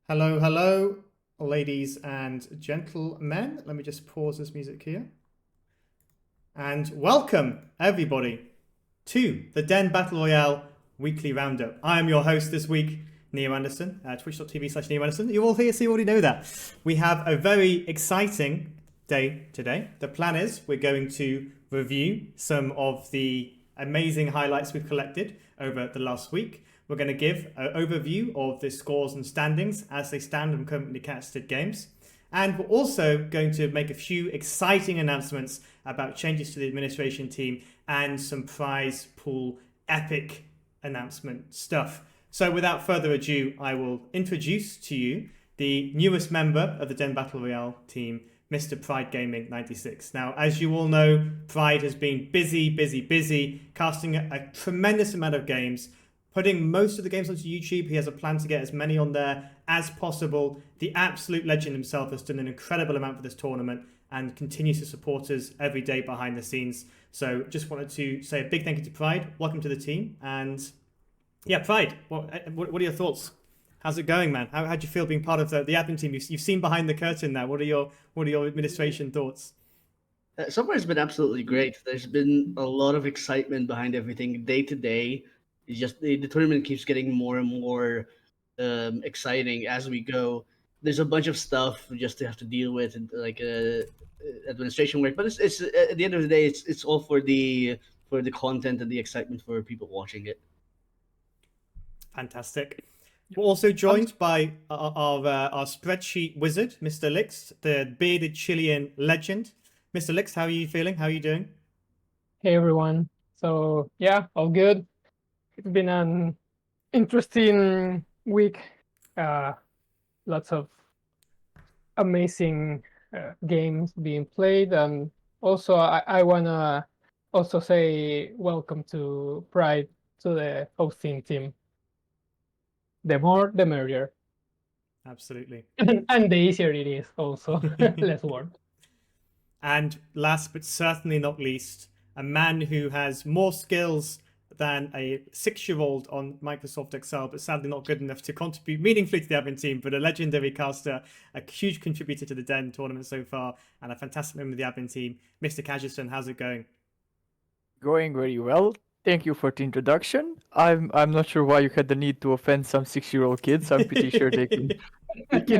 Hello, hello, ladies and gentlemen. Let me just pause this music here. And welcome, everybody, to the Den Battle Royale Weekly Roundup. I am your host this week, Neo Anderson, twitch.tv/Neo Anderson. You all here, so you already know that. We have a very exciting day today. The plan is we're going to review some of the amazing highlights we've collected over the last week. We're going to give an overview of the scores and standings as they stand from currently casted games. And we're also going to make a few exciting announcements about changes to the administration team and some prize pool epic announcement stuff. So without further ado, I will introduce to you the newest member of the Den Battle Royale team, Mr. Pride Gaming 96. Now, as you all know, Pride has been busy, casting a tremendous amount of games, putting most of the games onto YouTube. He has a plan to get as many on there as possible. The absolute legend himself has done an incredible amount for this tournament and continues to support us every day behind the scenes. So just wanted to say a big thank you to Pride. Welcome to the team. And yeah, Pride, what are your thoughts? How's it going, man? How do you feel being part of the admin team? You've seen behind the curtain now. What are your administration thoughts? So far, it's been absolutely great. There's been a lot of excitement behind everything day to day. It's just the tournament keeps getting more and more exciting as we go. There's a bunch of stuff just to have to deal with, and administration work. But it's at the end of the day, it's all for the content and the excitement for people watching it. Fantastic. We're also joined by our spreadsheet wizard, Mr. Lix, the bearded Chilean legend. Mr. Lix, how are you feeling? How are you doing? Hey everyone. So yeah, all good. It's been an interesting week. Lots of amazing games being played, and also I wanna also say welcome to Pride to the hosting team. The more, the merrier. Absolutely. And the easier it is also. Less work. And last but certainly not least, a man who has more skills than a 6-year-old on Microsoft Excel, but sadly not good enough to contribute meaningfully to the admin team, but a legendary caster, a huge contributor to the Den tournament so far, and a fantastic member of the admin team. Mr. Kajeston, how's it going? Going very well. Thank you for the introduction. I'm not sure why you had the need to offend some 6-year-old kids. I'm pretty sure they can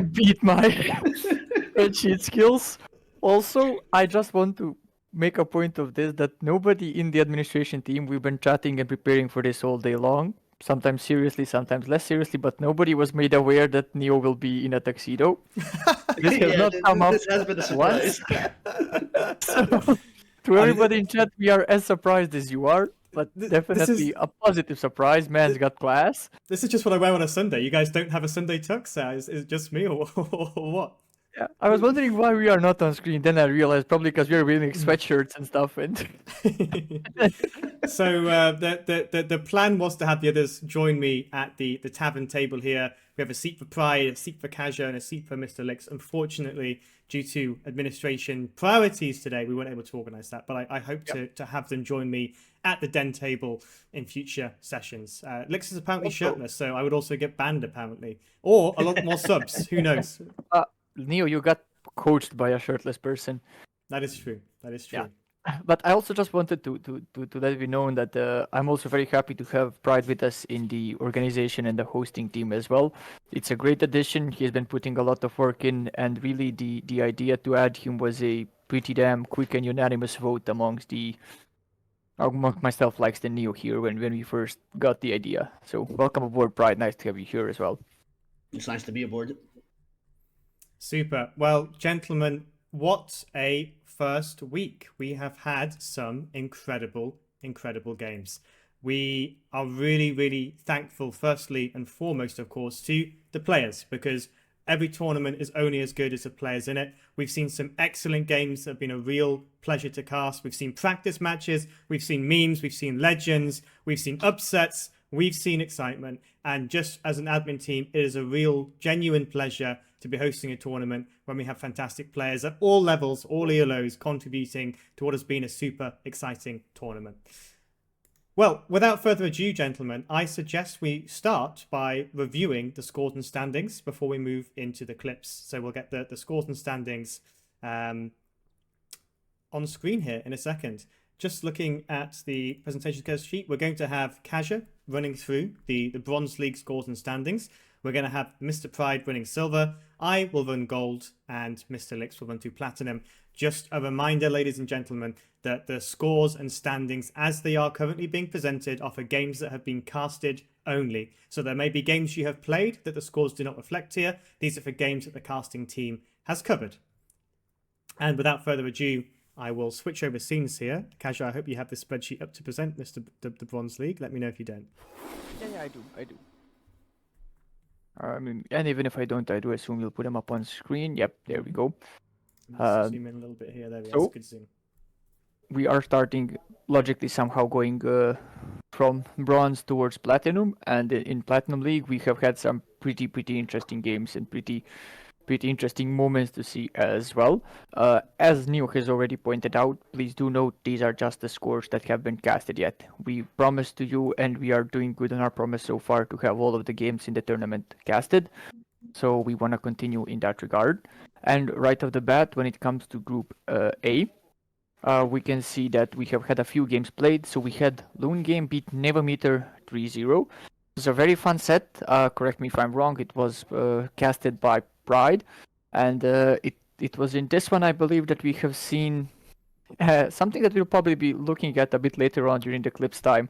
beat my spreadsheet skills. Also, I just want to make a point of this that nobody in the administration team, we've been chatting and preparing for this all day long, sometimes seriously, sometimes less seriously, but nobody was made aware that Neo will be in a tuxedo. This has not come up This has been a surprise. So, to everybody in chat, we are as surprised as you are, but definitely a positive surprise. Man's got class. This is just what I wear on a Sunday. You guys don't have a Sunday tux? Is it just me or what? Yeah, I was wondering why we are not on screen. Then I realized probably because we are wearing sweatshirts and stuff. And So the plan was to have the others join me at the tavern table here. We have a seat for Pride, a seat for Kaja, and a seat for Mr. Lix. Unfortunately, due to administration priorities today, we weren't able to organise that. But I hope to have them join me at the Den table in future sessions. Lix is apparently shirtless, so I would also get banned apparently, or a lot more subs. Who knows? Neo, you got coached by a shirtless person. That is true. That is true. Yeah. But I also just wanted to let it be known that I'm also very happy to have Pride with us in the organization and the hosting team as well. It's a great addition. He has been putting a lot of work in, and really the idea to add him was a pretty damn quick and unanimous vote amongst myself, likes the Neo here when we first got the idea. So welcome aboard, Pride. Nice to have you here as well. It's nice to be aboard. Super. Well, gentlemen, what a first week. We have had some incredible games. We are really thankful, firstly and foremost, of course, to the players, because every tournament is only as good as the players in it. We've seen some excellent games that have been a real pleasure to cast. We've seen practice matches, we've seen memes, we've seen legends, we've seen upsets, we've seen excitement. And just as an admin team, it is a real, genuine pleasure to be hosting a tournament when we have fantastic players at all levels, all ELOs, contributing to what has been a super exciting tournament. Well, without further ado, gentlemen, I suggest we start by reviewing the scores and standings before we move into the clips. So we'll get the scores and standings on screen here in a second. Just looking at the presentation sheet, we're going to have Kaja running through the Bronze League scores and standings. We're going to have Mr. Pride running silver. I will run gold, and Mr. Lix will run through platinum. Just a reminder, ladies and gentlemen, that the scores and standings as they are currently being presented are for games that have been casted only. So there may be games you have played that the scores do not reflect here. These are for games that the casting team has covered. And without further ado, I will switch over scenes here. Kaja, I hope you have this spreadsheet up to present, Mr. The Bronze League. Let me know if you don't. Yeah, I do. I mean, and even if I don't, I do assume you'll put them up on screen. Yep, there we go. Zoom in a little bit here. There we go. That's a good zoom. We are starting logically somehow going from bronze towards platinum, and in Platinum League we have had some pretty interesting games and pretty interesting moments to see as well. As Neo has already pointed out, please do note these are just the scores that have been casted yet. We promised to you, and we are doing good on our promise so far, to have all of the games in the tournament casted. So we want to continue in that regard. And right off the bat, when it comes to Group A, we can see that we have had a few games played. So we had Loon Game beat Nevometer 3-0. It was a very fun set. Correct me if I'm wrong. It was casted by Pride, and it was in this one, I believe, that we have seen something that we'll probably be looking at a bit later on during the clips time.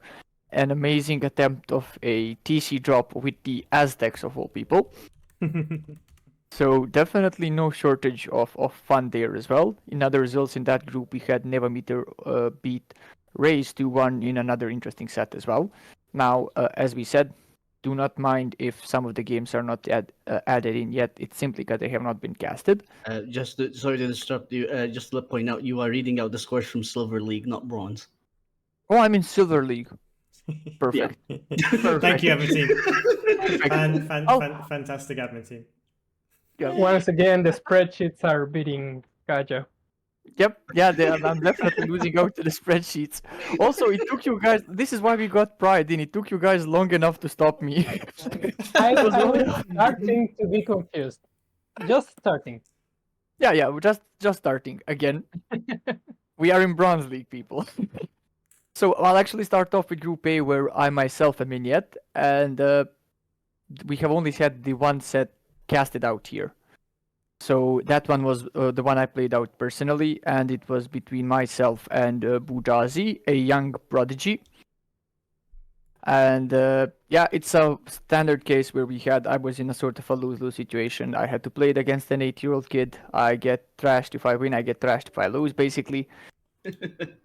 An amazing attempt of a TC drop with the Aztecs of all people. So definitely no shortage of fun there as well. In other results in that group, we had Nevometer beat Raze 2-1 in another interesting set as well. Now, as we said, do not mind if some of the games are not added in yet. It's simply because they have not been casted. Sorry to disrupt you. Just to point out, you are reading out the scores from Silver League, not Bronze. Oh, I'm in Silver League. Perfect. Yeah. Thank you, admin team. Fantastic admin team. Yeah. Once again, the spreadsheets are beating Kaja. Yep, yeah, I'm definitely losing out to the spreadsheets. Also, it took you guys, this is why we got Pride in, it took you guys long enough to stop me. I was starting to be confused. Just starting. Yeah, we're just starting again. We are in Bronze League, people. So I'll actually start off with Group A, where I myself am in yet, and we have only had the one set casted out here. So that one was the one I played out personally, and it was between myself and Bujazi, a young prodigy. And yeah, it's a standard case where I was in a sort of a lose-lose situation. I had to play it against an 8-year-old kid. I get trashed if I win, I get trashed if I lose, basically.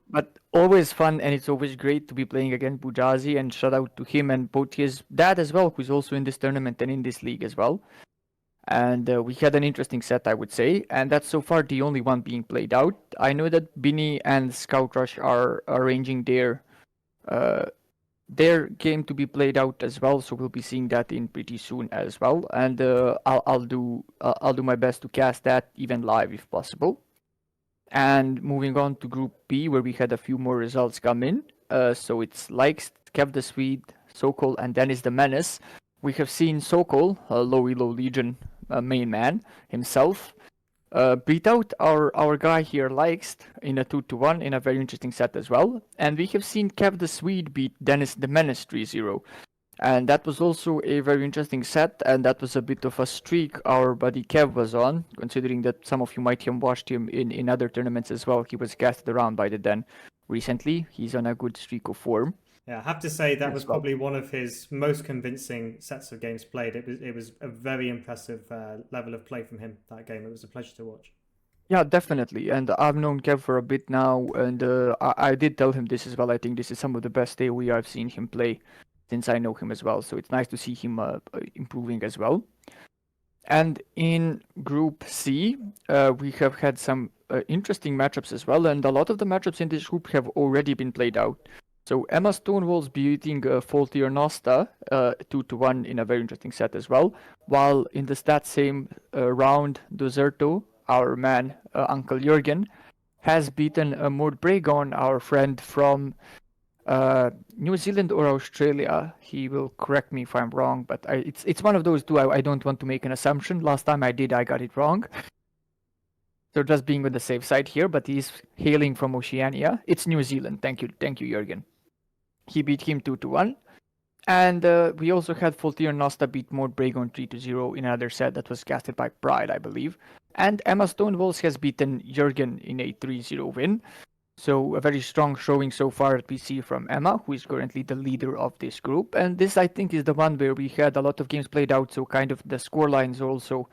But always fun, and it's always great to be playing against Bujazi, and shout out to him and both his dad as well, who's also in this tournament and in this league as well. And we had an interesting set, I would say, and that's so far the only one being played out. I know that Binny and Scout Rush are arranging their game to be played out as well, so we'll be seeing that in pretty soon as well. And I'll do my best to cast that even live if possible. And moving on to Group B, where we had a few more results come in. So it's Likes, Kev the Swede, Sokol, and Dennis the Menace. We have seen Sokol, Low Legion main man himself, beat out our guy here, Likes, in a 2-1 in a very interesting set as well. And we have seen Kev the Swede beat Dennis the Menace 3-0. And that was also a very interesting set, and that was a bit of a streak our buddy Kev was on, considering that some of you might have watched him in other tournaments as well. He was casted around by the Den recently. He's on a good streak of form. Yeah, I have to say that was probably one of his most convincing sets of games played. It was a very impressive level of play from him, that game. It was a pleasure to watch. Yeah, definitely. And I've known Kev for a bit now, and I did tell him this as well. I think this is some of the best AoE I've seen him play since I know him as well. So it's nice to see him improving as well. And in Group C, we have had some interesting matchups as well. And a lot of the matchups in this group have already been played out. So Emma Stonewall's beating Faultier Nosta 2-1 in a very interesting set as well. While in that same round, Dozerto, our man, Uncle Jürgen, has beaten Maud Bragon, our friend from New Zealand or Australia. He will correct me if I'm wrong, but it's one of those two. I don't want to make an assumption. Last time I did, I got it wrong. So just being on the safe side here, but he's hailing from Oceania. It's New Zealand. Thank you, Jürgen. He beat him 2-1. And we also had Voltaire Nosta beat Maud Bragon 3-0 in another set that was casted by Pride, I believe. And Emma Stonewalls has beaten Jürgen in a 3-0 win. So a very strong showing so far that we see from Emma, who is currently the leader of this group. And this, I think, is the one where we had a lot of games played out, so kind of the score lines also,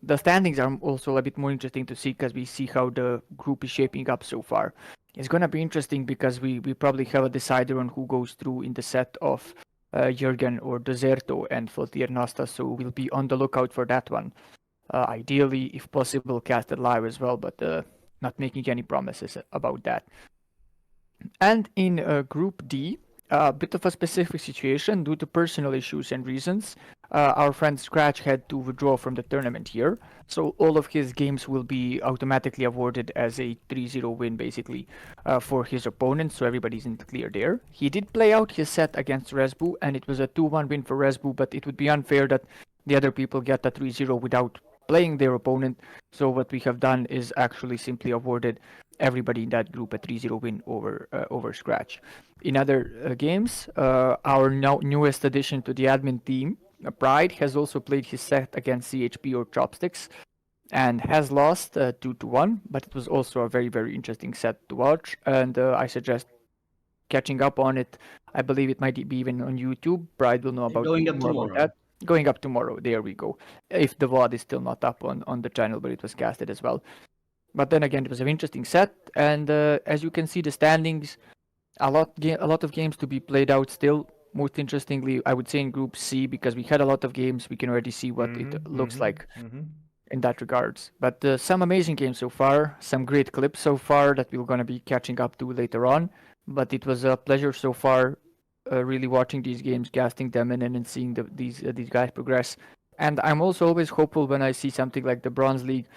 the standings are also a bit more interesting to see because we see how the group is shaping up so far. It's going to be interesting because we probably have a decider on who goes through in the set of Jürgen or Deserto and Voltaire Nosta, so we'll be on the lookout for that one. Ideally, if possible, cast it live as well, but not making any promises about that. And in Group D, a bit of a specific situation due to personal issues and reasons. Our friend Scratch had to withdraw from the tournament here, so all of his games will be automatically awarded as a 3-0 win, basically, for his opponent, so everybody's in the clear there. He did play out his set against Resbu, and it was a 2-1 win for Resbu, but it would be unfair that the other people get a 3-0 without playing their opponent, so what we have done is actually simply awarded everybody in that group a 3-0 win over Scratch. In other games, our newest addition to the admin team, Pride, has also played his set against CHP or Chopsticks and has lost 2-1, but it was also a very, very interesting set to watch, and I suggest catching up on it. I believe it might be even on YouTube. Pride will know about more about that. Going up tomorrow, there we go. If the VOD is still not up on the channel, but it was casted as well. But then again, it was an interesting set, and as you can see, the standings, a lot of games to be played out still. Most interestingly, I would say in Group C, because we had a lot of games, we can already see what it looks like in that regards. But some amazing games so far, some great clips so far that we're going to be catching up to later on. But it was a pleasure so far, really watching these games, casting them in, and seeing these guys progress. And I'm also always hopeful when I see something like the Bronze League,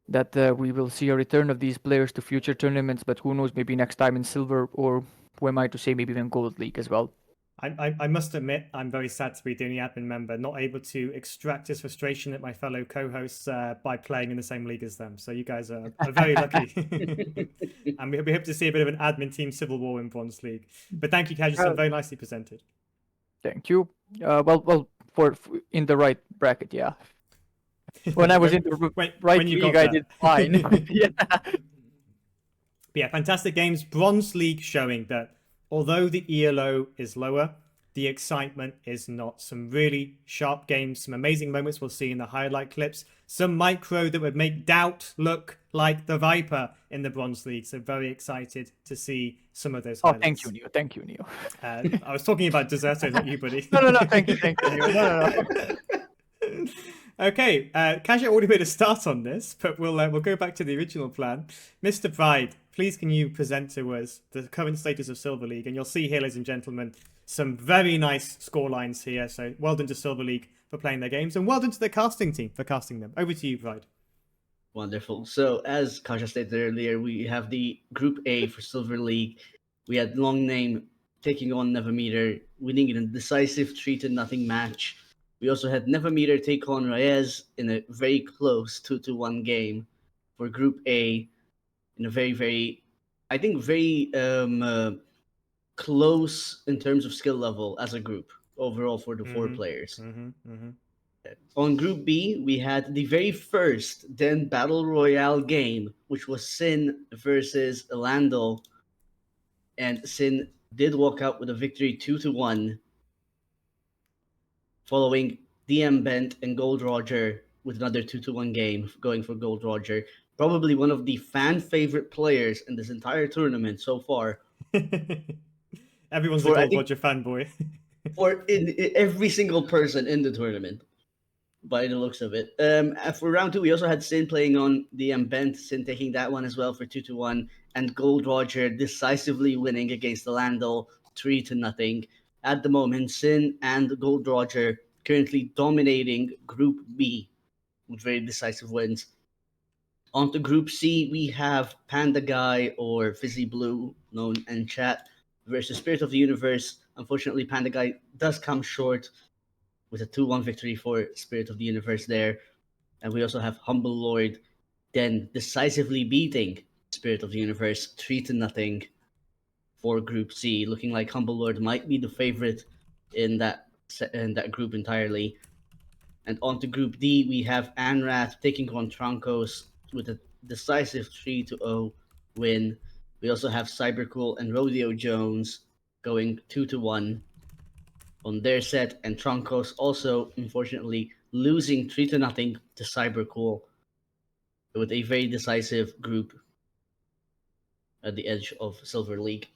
that we will see a return of these players to future tournaments, but who knows, maybe next time in Silver, or who am I to say, maybe even Gold League as well. I must admit, I'm very sad to be the only admin member not able to extract his frustration at my fellow co-hosts by playing in the same league as them. So you guys are very lucky. And we hope to see a bit of an admin team civil war in Bronze League. But thank you, Kaji, very nicely presented. Thank you. Well, for in the right bracket, yeah. When I was in the right league, I did fine. Yeah, fantastic games. Bronze League showing that although the ELO is lower, the excitement is not. Some really sharp games, some amazing moments we'll see in the highlight clips. Some micro that would make Doubt look like the Viper in the Bronze League. So very excited to see some of those highlights. Thank you, Neo. Thank you, Neo. I was talking about Deserto, not you, buddy. No. Thank you, Neo. No. Okay, Kaja already made a start on this, but we'll go back to the original plan. Mr. Pride, please can you present to us the current status of Silver League? And you'll see here, ladies and gentlemen, some very nice score lines here. So well done to Silver League for playing their games, and well done to the casting team for casting them. Over to you, Pride. Wonderful. So as Kaja stated earlier, we have the Group A for Silver League. We had Long Name taking on Nevermeter, winning in a decisive 3-0 match. We also had Nevermeter take on Reyes in a very close 2-1 game for Group A, in a very close in terms of skill level as a group overall for the four players. On Group B, we had the very first Den Battle Royale game, which was Sin versus Elandil, and Sin did walk out with a victory 2-1. Following DM Bent and Gold Roger with another 2-1 game, going for Gold Roger. Probably one of the fan favorite players in this entire tournament so far. Everyone's a Gold Roger fanboy. For every single person in the tournament, by the looks of it. For round 2, we also had Sin playing on DM Bent, Sin taking that one as well for 2-1, and Gold Roger decisively winning against Elandil 3-0. At the moment, Sin and Gold Roger currently dominating Group B with very decisive wins. On to Group C, we have Panda Guy, or Fizzy Blue, known in chat, versus Spirit of the Universe. Unfortunately, Panda Guy does come short with a 2-1 victory for Spirit of the Universe there. And we also have Humble Lord Den decisively beating Spirit of the Universe 3-0 for Group C, looking like Humble Lord might be the favorite in that group entirely. And on to Group D, we have Anrath taking on Tronkos with a decisive 3-0 win. We also have Cybercool and Rodeo Jones going 2-1 on their set, and Tronkos also, unfortunately, losing 3-0 to Cybercool with a very decisive group at the edge of Silver League.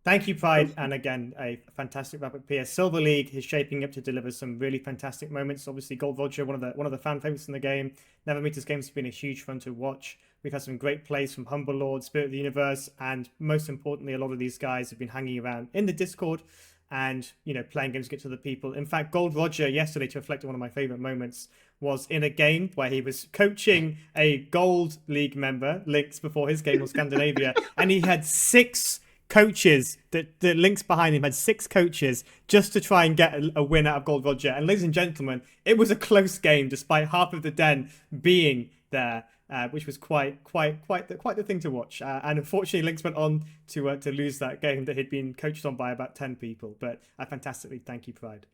Thank you, Pride, and again, a fantastic wrap up here. Silver League is shaping up to deliver some really fantastic moments. Obviously, Gold Roger, one of the fan favorites in the game. Nevermeter's games have been a huge fun to watch. We've had some great plays from Humble Lord, Spirit of the Universe, and most importantly, a lot of these guys have been hanging around in the Discord and playing games to get to the people. In fact, Gold Roger yesterday, to reflect on one of my favorite moments, was in a game where he was coaching a Gold League member, Lynx, before his game on Scandinavia, and he had 6 coaches. The Lynx behind him had 6 coaches just to try and get a win out of Gold Roger. And ladies and gentlemen, it was a close game despite half of the den being there, which was quite the thing to watch. And unfortunately, Lynx went on to lose that game that he'd been coached on by about 10 people. But fantastically, thank you, Pride.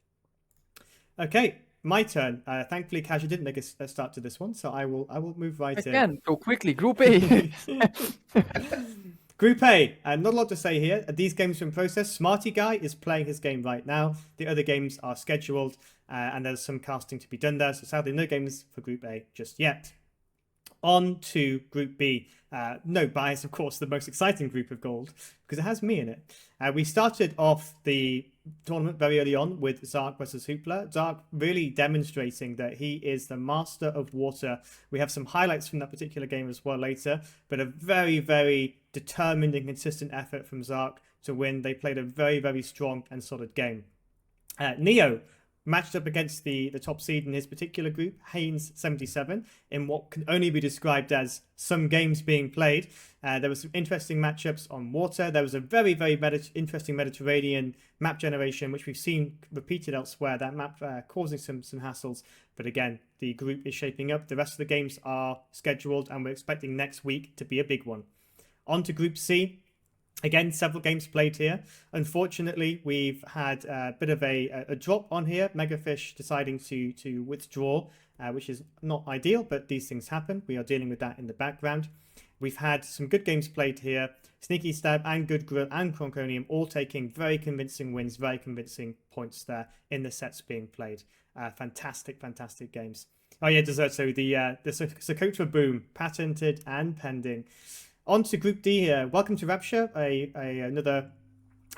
Okay, my turn. Thankfully, Kaja didn't make a start to this one, so I will move right in. Again, go quickly. Group A. Group A, not a lot to say here. These games are in process. Smarty Guy is playing his game right now. The other games are scheduled, and there's some casting to be done there. So sadly, no games for Group A just yet. On to Group B. No bias, of course, the most exciting group of gold, because it has me in it. We started off the tournament very early on with Zark versus Hoopla. Zark really demonstrating that he is the master of water. We have some highlights from that particular game as well later, but a very, very determined and consistent effort from Zark to win. They played a very, very strong and solid game. Neo matched up against the top seed in his particular group, Haynes 77, in what can only be described as some games being played. There were some interesting matchups on water. There was a very, very interesting Mediterranean map generation, which we've seen repeated elsewhere, that map causing some hassles. But again, the group is shaping up. The rest of the games are scheduled, and we're expecting next week to be a big one. On to Group C. Again, several games played here. Unfortunately, we've had a bit of a drop on here. Megafish deciding to withdraw, which is not ideal, but these things happen. We are dealing with that in the background. We've had some good games played here. Sneaky Stab and Good Grill and Cronconium all taking very convincing wins, very convincing points there in the sets being played. Fantastic games. Oh yeah, dessert. So the Socotra Boom, patented and pending. On to Group D here. Welcome to Rapture, another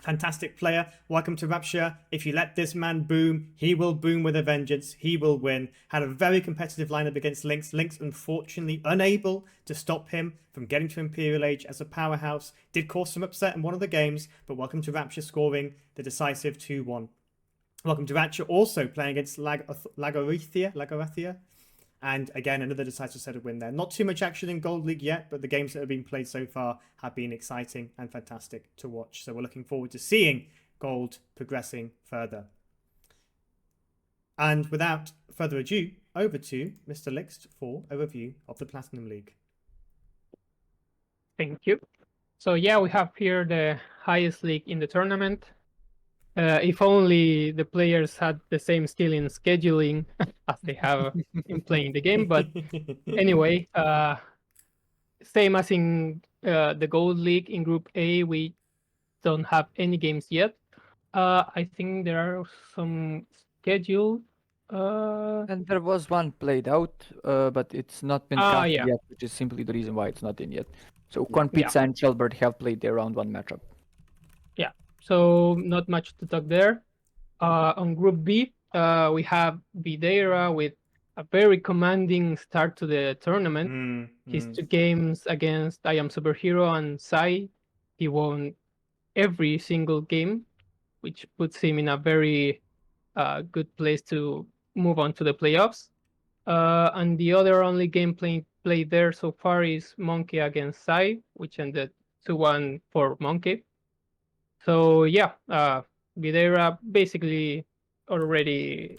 fantastic player. Welcome to Rapture. If you let this man boom, he will boom with a vengeance. He will win. Had a very competitive lineup against Lynx. Lynx, unfortunately, unable to stop him from getting to Imperial Age as a powerhouse. Did cause some upset in one of the games, but welcome to Rapture scoring the decisive 2-1. Welcome to Rapture also playing against Lagorathia. And again, another decisive set of win there. Not too much action in Gold League yet, but the games that have been played so far have been exciting and fantastic to watch. So we're looking forward to seeing Gold progressing further. And without further ado, over to Mr. Lixt for a review of the Platinum League. Thank you. So yeah, we have here the highest league in the tournament. If only the players had the same skill in scheduling as they have in playing the game. But anyway, same as in the Gold League in Group A, we don't have any games yet. I think there are some scheduled. And there was one played out, but it's not been casted yet, which is simply the reason why it's not in yet. So Corn Pizza and Shelbert have played their round 1 matchup. Yeah, so not much to talk there. On Group B, we have Videira with a very commanding start to the tournament. His 2 games against I Am Superhero and Sai, he won every single game, which puts him in a very good place to move on to the playoffs. And the other only game played there so far is Monkey against Sai, which ended 2-1 for Monkey. So yeah, Videra basically already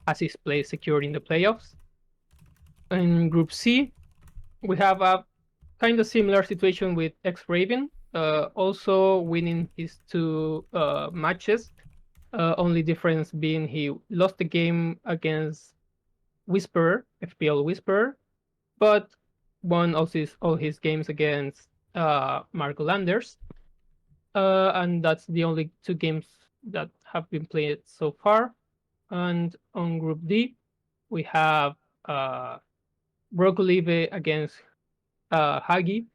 has his place secured in the playoffs. In Group C, we have a kind of similar situation with X-Raven, also winning his 2 matches. Only difference being he lost the game against Whisperer, FPL Whisperer, but won all his games against Marco Landers. And that's the only 2 games that have been played so far. And on Group D, we have Brocolive against Hagi,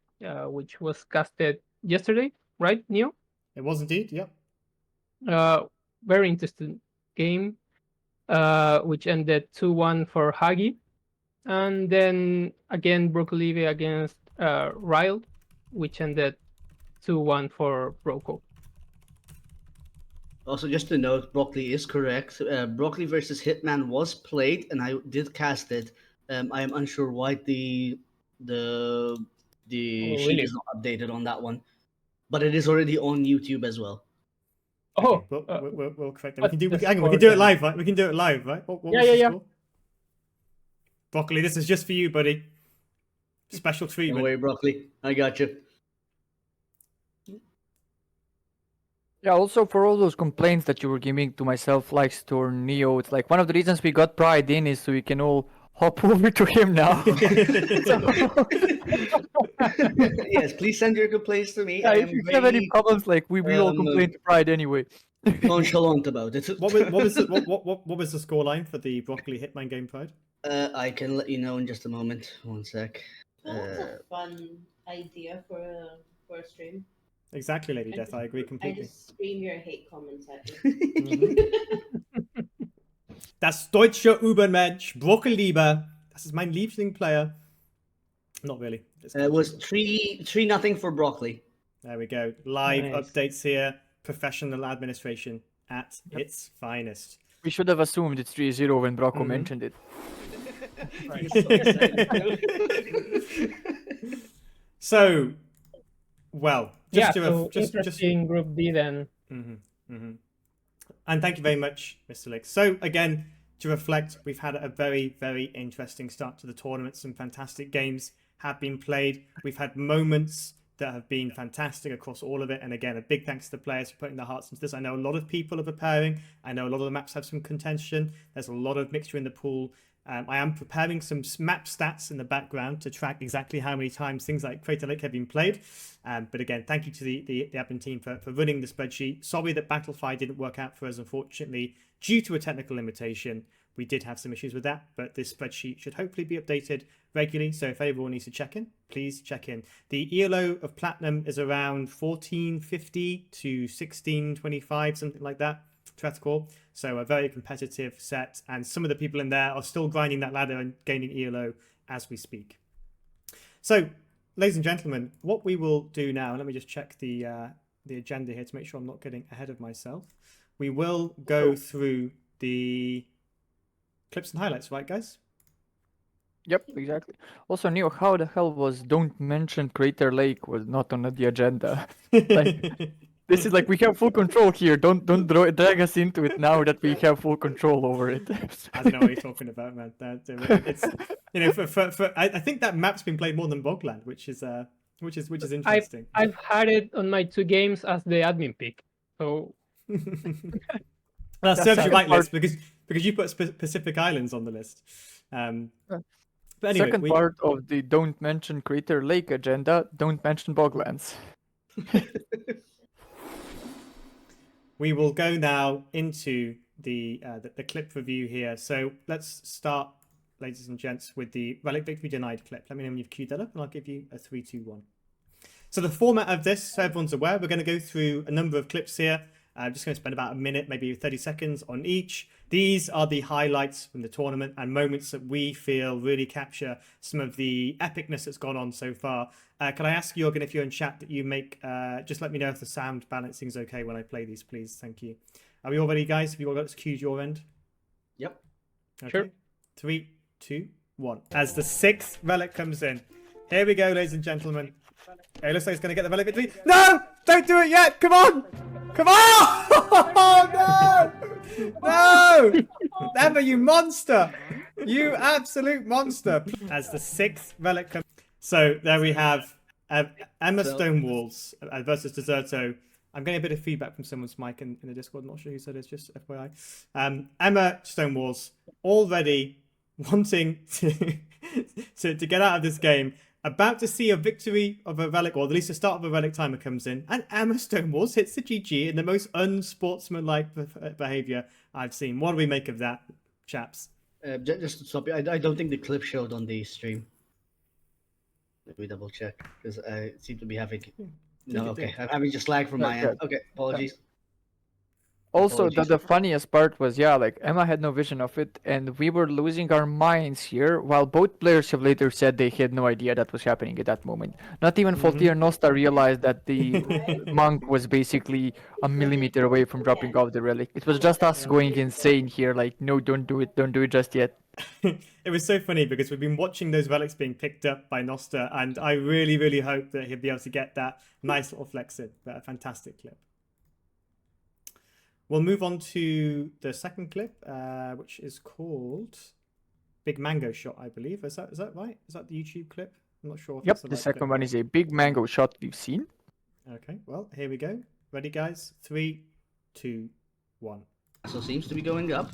which was casted yesterday, right, Neo? It was indeed, yep. Very interesting game, which ended 2-1 for Hagi. And then again, Brocolive against Ryle, which ended 2-1 for Broco. Also, just to note, Broccoli is correct. Broccoli versus Hitman was played, and I did cast it. I am unsure why the sheet really? is not updated on that one, but it is already on YouTube as well. Okay, Oh, we'll correct that. We what's can do. the Hang on, we score can do it then? live, right? We can do it live, right? What Yeah, was the yeah. score? Broccoli, this is just for you, buddy. Special Don't treatment. worry, Broccoli. I got you. Yeah, also for all those complaints that you were giving to myself, likes to or Neo, it's like one of the reasons we got Pride in is so we can all hop over to him now. Yes, please send your complaints to me. Yeah, I if am you have any very problems, like we all complain to Pride anyway. nonchalant about it. What was the scoreline for the Broccoli Hitman game, Pride? I can let you know in just a moment. One sec. That's a fun idea for a stream. Exactly, Lady Death. I agree I completely. just scream your hate comments at you. Das deutsche Übermensch, Broccoliber. Das ist mein Lieblingsplayer. Not really. It was 3-0 for Broccoli. There we go. Live Nice. updates here. Professional administration at its finest. We should have assumed it's 3-0 when Brocco Mhm. mentioned it. He's so excited. So, well, Yeah, just so just interesting Group D then. And thank you very much, Mr. Lick. So again, to reflect, we've had a very, very interesting start to the tournament. Some fantastic games have been played. We've had moments that have been fantastic across all of it. And again, a big thanks to the players for putting their hearts into this. I know a lot of people are preparing. I know a lot of the maps have some contention. There's a lot of mixture in the pool. I am preparing some map stats in the background to track exactly how many times things like Crater Lake have been played. But again, thank you to the admin team for running the spreadsheet. Sorry that Battlefy didn't work out for us, unfortunately, due to a technical limitation. We did have some issues with that, but this spreadsheet should hopefully be updated regularly. So if everyone needs to check in, please check in. The ELO of Platinum is around 1450 to 1625, something like that. Tretcore. So a very competitive set, and some of the people in there are still grinding that ladder and gaining ELO as we speak. So, ladies and gentlemen, what we will do now, let me just check the agenda here to make sure I'm not getting ahead of myself. We will go through the clips and highlights, right, guys? Yep, exactly. Also, Neo, how the hell was Don't Mention Crater Lake was not on the agenda? Like, this is like we have full control here. Don't drag us into it now that we have full control over it. I don't know what you're talking about, man. It's I think that map's been played more than Bogland, which is interesting. I've had it on my 2 games as the admin pick. So That serves you second right, part- Liz, because you put Pacific Islands on the list. But anyway, Second part of the Don't Mention Crater Lake agenda, don't mention Boglands. we will go now into the clip review here. So let's start, ladies and gents, with the Relic Victory Denied clip. Let me know when you've queued that up, and I'll give you a 3, 2, 1. So the format of this, so everyone's aware, we're going to go through a number of clips here. I'm just going to spend about a minute, maybe 30 seconds on each. These are the highlights from the tournament and moments that we feel really capture some of the epicness that's gone on so far. Can I ask Jürgen, if you're in chat, that you make, just let me know if the sound balancing is okay when I play these, please. Thank you. Are we all ready, guys? Have you all got cues your end? Yep. Okay. Sure. 3, 2, 1. As the 6th relic comes in. Here we go, ladies and gentlemen. It looks like he's going to get the relic victory. No! Don't do it yet! Come on! Come on! Oh, no! No! Emma, you monster! You absolute monster! As the 6th relic comes. So there we have Emma Stonewalls versus Deserto. I'm getting a bit of feedback from someone's mic in the Discord. I'm not sure who said it's just FYI. Emma Stonewalls already wanting to get out of this game. About to see a victory of a relic, or at least the start of a relic timer comes in, and Emma Stonewalls hits the GG in the most unsportsmanlike behaviour I've seen. What do we make of that, chaps? Just to stop you, I don't think the clip showed on the stream. Let me double check, because I seem to be having... No, okay, I'm having just lag from my end. Okay, apologies. Also, the funniest part was, yeah, like Emma had no vision of it, and we were losing our minds here, while both players have later said they had no idea that was happening at that moment. Not even Faulty or Nosta realized that the monk was basically a millimeter away from dropping off the relic. It was just us going insane here, like, no, don't do it just yet. It was so funny because we've been watching those relics being picked up by Nosta, and I really, really hope that he'll be able to get that nice little flex in. But a fantastic clip. We'll move on to the second clip, which is called Big Mango Shot, I believe. Is that right? Is that the YouTube clip? I'm not sure. If Yep, that's the the right second clip. one is a big mango shot we've seen. Okay, well, here we go. Ready, guys? 3, 2, 1. So seems to be going up.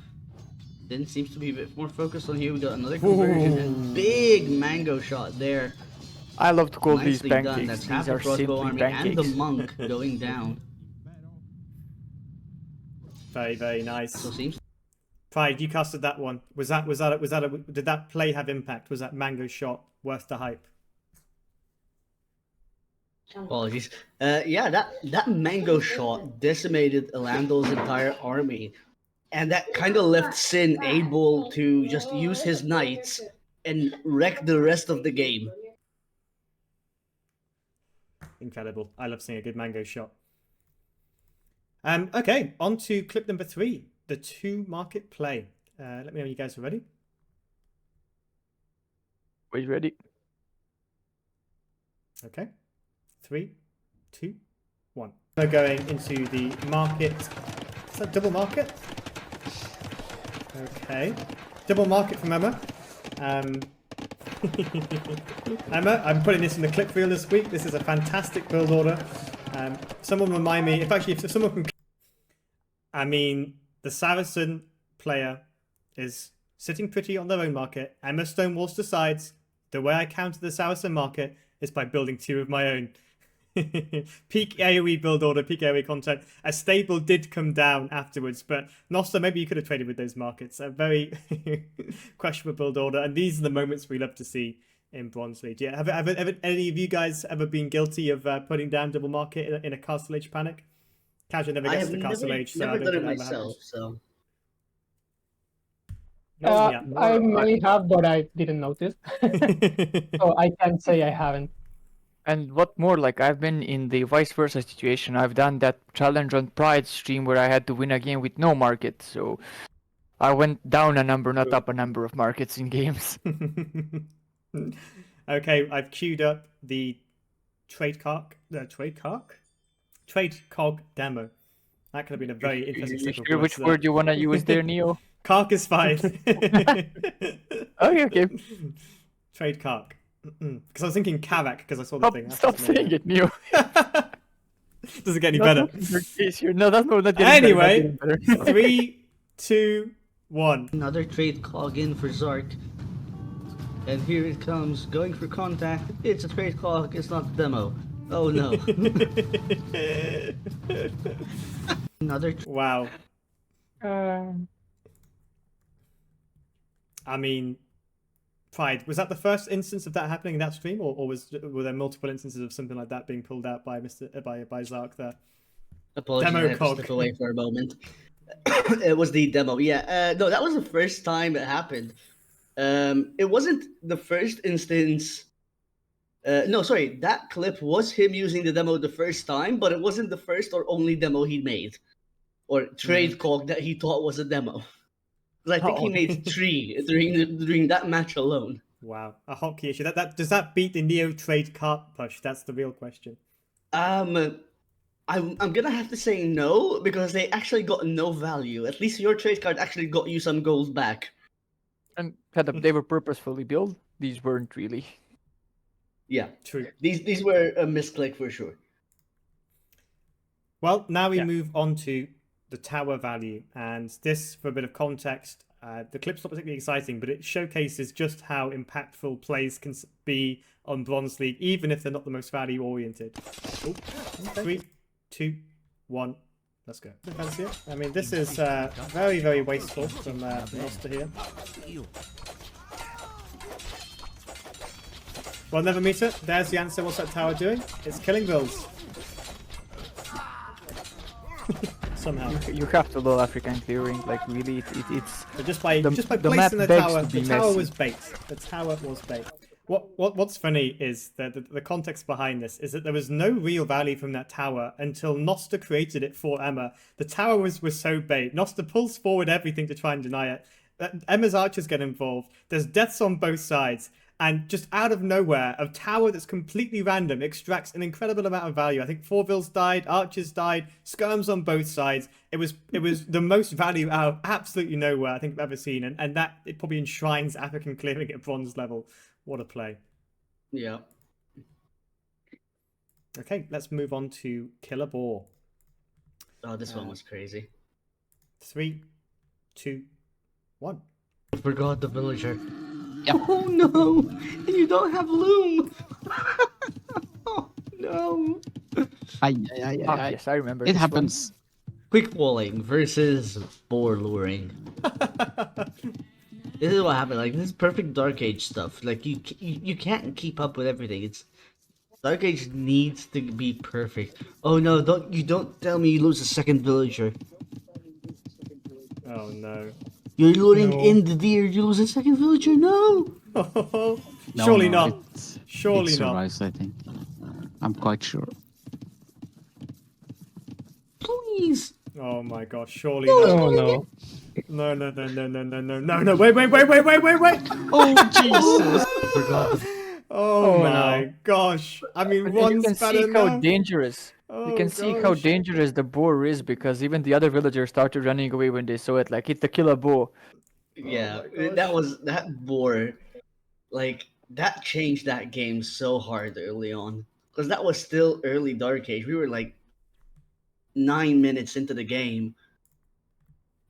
Then seems to be a bit more focused on here. We got another conversion and big mango shot there. I love to call these Nicely done. pancakes. That's These half are the crossbow simply army pancakes. and the monk going down. Very, very nice. So seems Pride, you casted that one. Did that play have impact? Was that mango shot worth the hype? apologies. Yeah, that mango shot decimated Elando's entire army. And that kind of left Sin able to just use his knights and wreck the rest of the game. Incredible. I love seeing a good mango shot. Okay, on to clip number 3, the 2 market play. Let me know when you guys are ready. Are you ready? Okay, 3, 2, 1. We're going into the market. Is that double market? Okay, double market from Emma. Emma, I'm putting this in the clip reel this week. This is a fantastic build order. Someone remind me, if someone can... I mean, the Saracen player is sitting pretty on their own market. Emma Stonewalls decides the way I counter the Saracen market is by building 2 of my own. Peak AoE build order, peak AoE content. A stable did come down afterwards, but Nosta, maybe you could have traded with those markets. A very questionable build order, and these are the moments we love to see in Bronze League. Yeah, have any of you guys ever been guilty of putting down double market in a Castle Age panic? Casual never I gets have to Castle Age, so I never don't done think it that ever myself, happens. so... I may have, but I didn't notice. So I can't say I haven't. And what more, like I've been in the vice versa situation. I've done that challenge on Pride stream where I had to win a game with no market. So I went down a number, not up a number of markets in games. Okay, I've queued up the trade cog demo. That could have been a very interesting You set of sure words which there. word you want to use there, Neo? Cark is fine. Okay. Trade cark. Because I was thinking Kavak because I saw the thing. Stop saying it, Neo. Doesn't get any Not better. your case here. No, that's not getting Anyway, better, not getting better. 3, 2, 1. Another trade cog in for Zark. And here it comes, going for contact. It's a trade cog, it's not the demo. Oh no. Another Wow. Um, I mean, Pride, was that the first instance of that happening in that stream, or were there multiple instances of something like that being pulled out by by Zark there? Apologies, Demo I had to cog. step away for a moment. It was the demo, yeah. No, that was the first time it happened. It wasn't the first instance. No, sorry, that clip was him using the demo the first time, but it wasn't the first or only demo he made. Or trade cog that he thought was a demo. Because I think he made 3 during that match alone. Wow, a hotkey issue. Does that beat the Neo Trade cart push? That's the real question. I'm gonna have to say no because they actually got no value. At least your trade card actually got you some gold back. And they were purposefully built. These weren't really. Yeah, True. These were a misclick for sure. Well, now we Yeah. move on to the tower value, and this, for a bit of context, the clip's not particularly exciting, but it showcases just how impactful plays can be on Bronze League, even if they're not the most value-oriented. Oh, 3, 2, 1, let's go. Fancy it? I mean, this is very, very wasteful from Noster here. Well, never meet it. There's the answer. What's that tower doing? It's killing bills. Somehow. You have to love African clearing. Like really, it's. But just by The map placing the begs tower, to be the tower messy. was bait. The tower was bait. What's funny is that the context behind this is that there was no real value from that tower until Noster created it for Emma. The tower was so bait. Noster pulls forward everything to try and deny it. Emma's archers get involved. There's deaths on both sides. And just out of nowhere, a tower that's completely random extracts an incredible amount of value. I think 4 bills died, archers died, skirms on both sides. It was the most value out of absolutely nowhere I think I've ever seen. And that it probably enshrines African clearing at bronze level. What a play. Yeah. Okay, let's move on to Killer Boar. Oh, this one was crazy. 3, 2, 1. Forgot the villager. Oh no! And you don't have loom. Oh no! Yes, I remember. It this one. happens. Quick walling versus boar luring. This is what happened. Like this is perfect Dark Age stuff. Like you can't keep up with everything. It's Dark Age needs to be perfect. Oh no! Don't tell me you lose a second villager. Oh no. You're luring No. in the deer. You lose a second villager. No. Surely not. It Surely not. survives, I think. I'm quite sure. Please. Oh my gosh, surely Oh not. no. No. Wait. Oh Jesus! Forgot. Oh Oh, my no. gosh. I mean, But you one's can better see how now. dangerous. Oh, You can see how gosh. dangerous the boar is because even the other villagers started running away when they saw it. Like it's the killer boar. Yeah, my gosh. that boar, like that changed that game so hard early on because that was still early Dark Age. We were like 9 minutes into the game,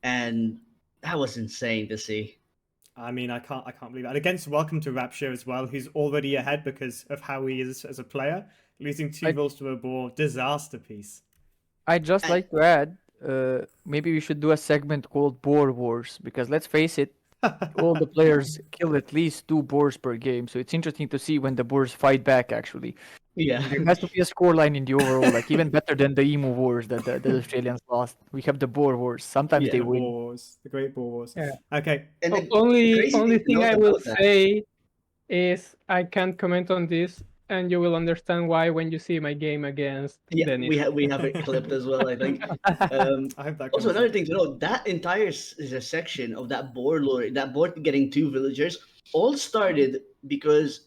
and that was insane to see. I mean, I can't believe it. And against Welcome to Rapture as well, who's already ahead because of how he is as a player. Losing 2 vills to a boar, disaster piece. I'd just like to add, maybe we should do a segment called Boar Wars because let's face it, all the players kill at least 2 boars per game. So it's interesting to see when the boars fight back. Actually, Yeah, there has to be a scoreline in the overall, like even better than the emu wars that the Australians lost. We have the boar wars. Sometimes Yeah, they The win. boars, the great boars. Yeah. Okay. and the Only crazy to thing note I will about that- say is I can't comment on this, and you will understand why when you see my game against Yeah, Dennis. we have it clipped as well. I think. I hope that Also, comes another up. thing to note: that entire section of that boar lure, that boar getting 2 villagers, all started because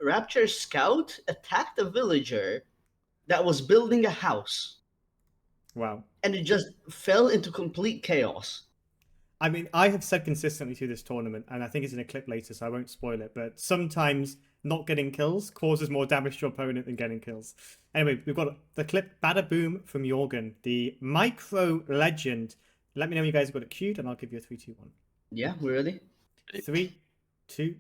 Rapture Scout attacked a villager that was building a house, Wow. and it just fell into complete chaos. I mean, I have said consistently through this tournament, and I think it's in a clip later, so I won't spoil it, but sometimes not getting kills causes more damage to your opponent than getting kills. Anyway, we've got the clip Bada Boom from Jorgen, the micro legend. Let me know when you guys have got it queued, and I'll give you a 3, 2, 1. Yeah, we're ready. 3, 2,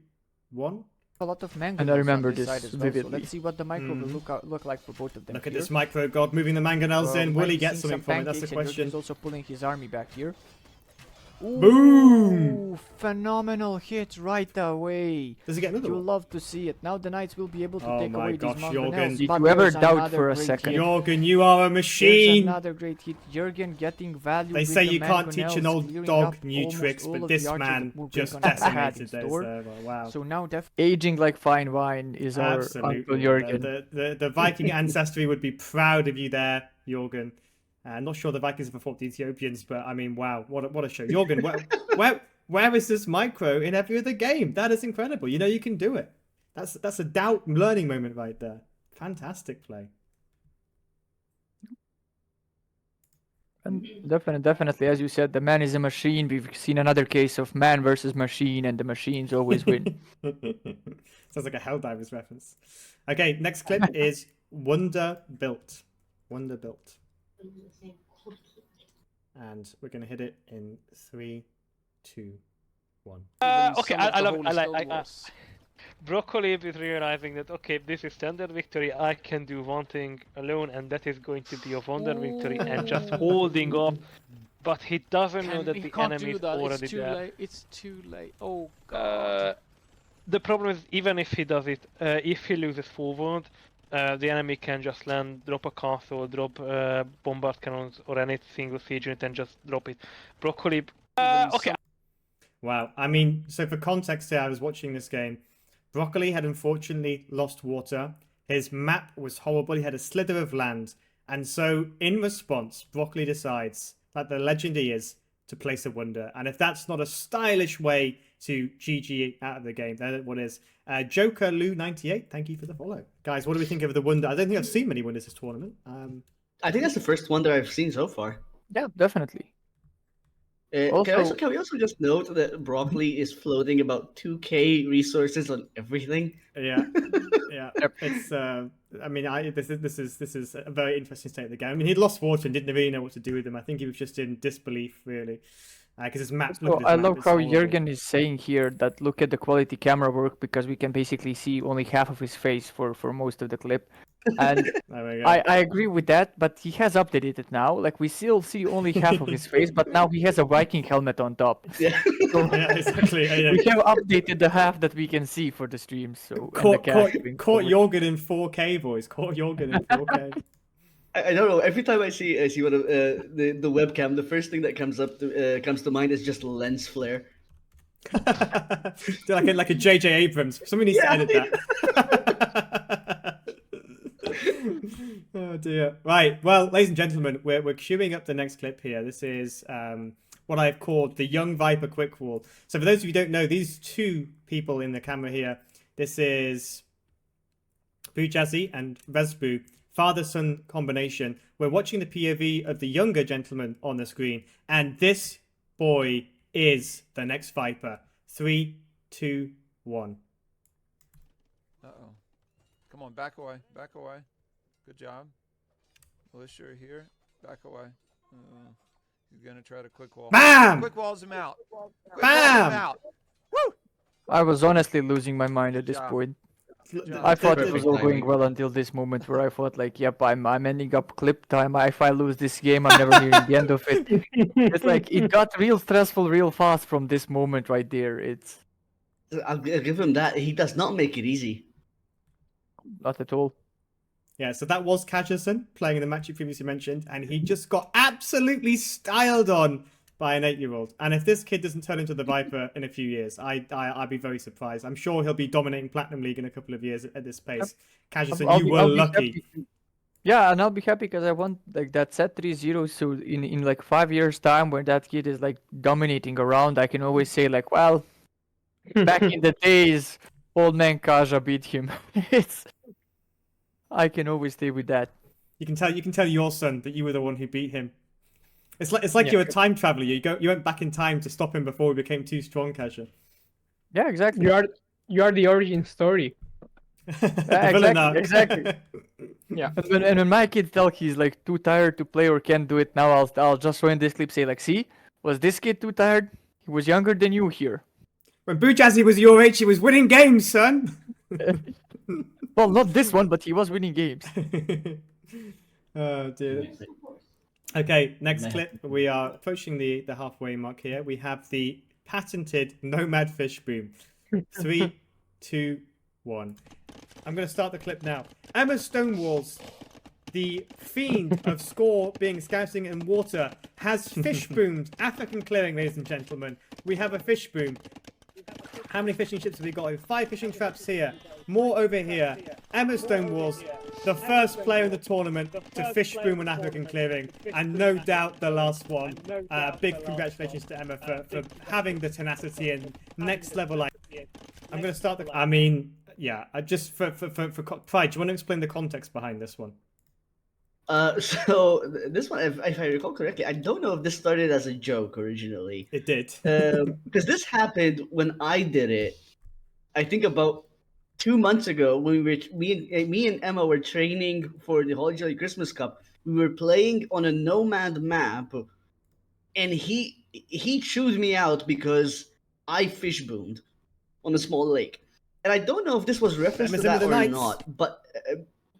1. A lot of mango And I on remember this this side as well, so vividly. let's see what the micro will look like for both of them. Look at here. this micro god moving the mangonels in. Will Might he be get seeing something some from it? That's the pancakes, and question. Jurgen's also pulling his army back here. Boom! Ooh, phenomenal hit right away. Does he get another You'll one? love to see it. Now the knights will be able to Oh take my away gosh, these Jorgen. mangonels. Did but you ever there's doubt another for a great second? hit. Jorgen, you are a There's machine! another great hit. Jurgen getting value. They with say the you can't teach an mangonels, old clearing dog up new almost tricks, all but of this the archers man that were just going up had decimated in their store. server. Wow. So now Aging like fine wine is our Uncle Absolutely. Jurgen. The Viking ancestry would be proud of you there, Jorgen. I'm not sure the Vikings ever fought the Ethiopians, but I mean, wow, what a show. Jorgen, where is this micro in every other game? That is incredible. You know you can do it. That's a doubt learning moment right there. Fantastic play. And definitely, as you said, the man is a machine. We've seen another case of man versus machine, and the machines always win. Sounds like a Helldivers reference. Okay, next clip is Wonder Built. Wonder Built. And we're going to hit it in 3, 2, 1. Okay, I love Broccoli is realizing that, okay, this is standard victory, I can do one thing alone, and that is going to be a wonder victory, and just holding off. But he doesn't know that the enemy is already it's too there. late. It's too late. Oh god. The problem is, even if he does it, if he loses forward, the enemy can just land, drop a castle, drop bombard cannons, or any single siege unit, and just drop it. Broccoli. Okay. Wow. I mean, so for context here, I was watching this game. Broccoli had unfortunately lost water. His map was horrible. He had a slither of land. And so, in response, Broccoli decides, like the legend he is, to place a wonder. And if that's not a stylish way to GG out of the game, then what is? Joker Lou 98, thank you for the follow. Guys, what do we think of the wonder? I don't think I've seen many wonders this tournament. I think that's the first wonder I've seen so far. Yeah, definitely. Can we also just note that Broccoli is floating about 2k resources on everything? Yeah, yeah. It's I mean, this is a very interesting state of the game. I mean, he'd lost water and didn't really know what to do with them. I think he was just in disbelief, really, because his map. So I love how Jürgen is saying here that look at the quality camera work, because we can basically see only half of his face for most of the clip. And I agree with that, but he has updated it now. Like, we still see only half of his face, but now he has a Viking helmet on top. Yeah, yeah, exactly. Yeah. We have updated the half that we can see for the streams. So caught Jorgen in 4K, boys. Caught Jorgen in 4K. I don't know. Every time I see one of the webcam, the first thing that comes to mind is just lens flare. like a JJ Abrams. Somebody needs to edit that. Oh dear. Right. Well, ladies and gentlemen, we're queuing up the next clip here. This is what I've called the Young Viper Quick Wall. So for those of you who don't know, these two people in the camera here, this is Bujazzy and Vesbu, father-son combination. We're watching the POV of the younger gentleman on the screen, and this boy is the next Viper. 3, 2, 1. Uh-oh. Come on, back away. Back away. Good job. Militia here. Back away. He's going to try to quick wall. Bam! Quick walls him out. Quick Bam! walls him out. Woo! I was honestly losing my mind at this point. I thought it was all going well until this moment where I thought, like, yep, I'm ending up clip time. If I lose this game, I'm never hearing the end of it. It's like, it got real stressful real fast from this moment right there. It's... I'll give him that. He does not make it easy. Not at all. Yeah, so that was Kajerson playing in the match you previously mentioned, and he just got absolutely styled on by an 8-year-old. And if this kid doesn't turn into the Viper in a few years, I'd be very surprised. I'm sure he'll be dominating Platinum League in a couple of years at this pace. Kajerson, you were lucky. Yeah, and I'll be happy because I want like that set 3-0. So in like 5 years' time, when that kid is like dominating around, I can always say like, well, back in the days, old man Kaja beat him. I can always stay with that. You can tell your son that you were the one who beat him. It's like you're a time traveler. You went back in time to stop him before he became too strong, Kaja. Yeah, exactly. You are the origin story. Exactly. Yeah. And when my kid tells he's like too tired to play or can't do it now, I'll just show in this clip, say like, see, was this kid too tired? He was younger than you here. When Bujazzy was your age, he was winning games, son. Well, not this one, but he was winning games. Oh dear. Okay, next clip. We are approaching the halfway mark here. We have the patented Nomad Fish Boom. 3, 2, 1. I'm going to start the clip now. Emma Stonewalls, the fiend of score being scouting in water, has fish boomed African clearing, ladies and gentlemen. We have a fish boom. How many fishing ships have we got? 5 fishing traps here. more over here. Emma Stonewall's the first player in the tournament to fish boom on African clearing, and no doubt the last one. Big congratulations to Emma for having the tenacity and next level. I'm going to start the. I mean, yeah, just for Pride, do you want to explain the context behind this one? So this one, if I recall correctly, I don't know if this started as a joke originally. It did. Because this happened when I did it. I think about 2 months ago when me and Emma were training for the Holy Jolly Christmas Cup. We were playing on a nomad map, and he chose me out because I fish boomed on a small lake. And I don't know if this was reference to that or not, but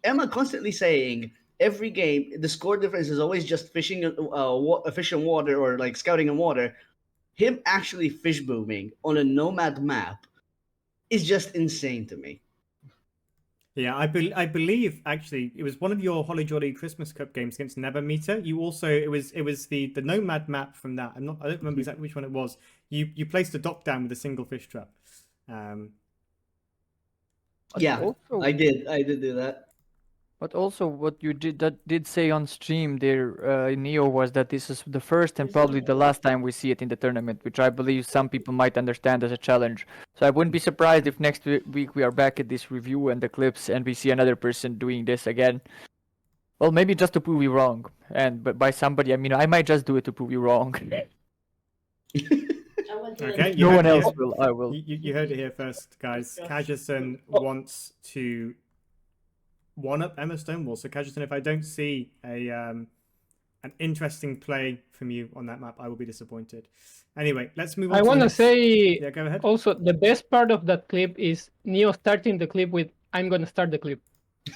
Emma constantly saying every game the score difference is always just fishing fish in water or like scouting in water. Him actually fish booming on a nomad map is just insane to me. Yeah, I believe actually it was one of your Holly Jolly Christmas Cup games against Nevermeter. You also it was the nomad map from that. I don't remember exactly which one it was. You placed a dock down with a single fish trap. Yeah, also, I did do that. But also, what you did say on stream there, Neo, was that this is the first and probably the last time we see it in the tournament, which I believe some people might understand as a challenge. So I wouldn't be surprised if next week we are back at this review and the clips and we see another person doing this again. Well, maybe just to prove you wrong. But by somebody, I mean, I might just do it to prove you wrong. Okay, no one else will. I will. You heard it here first, guys. Kajason wants to one-up Emma Stonewall. So Kajason, if I don't see an interesting play from you on that map, I will be disappointed. Anyway, let's move on. I want to say, yeah, go ahead. Also, the best part of that clip is Neo starting the clip with, "I'm gonna start the clip." To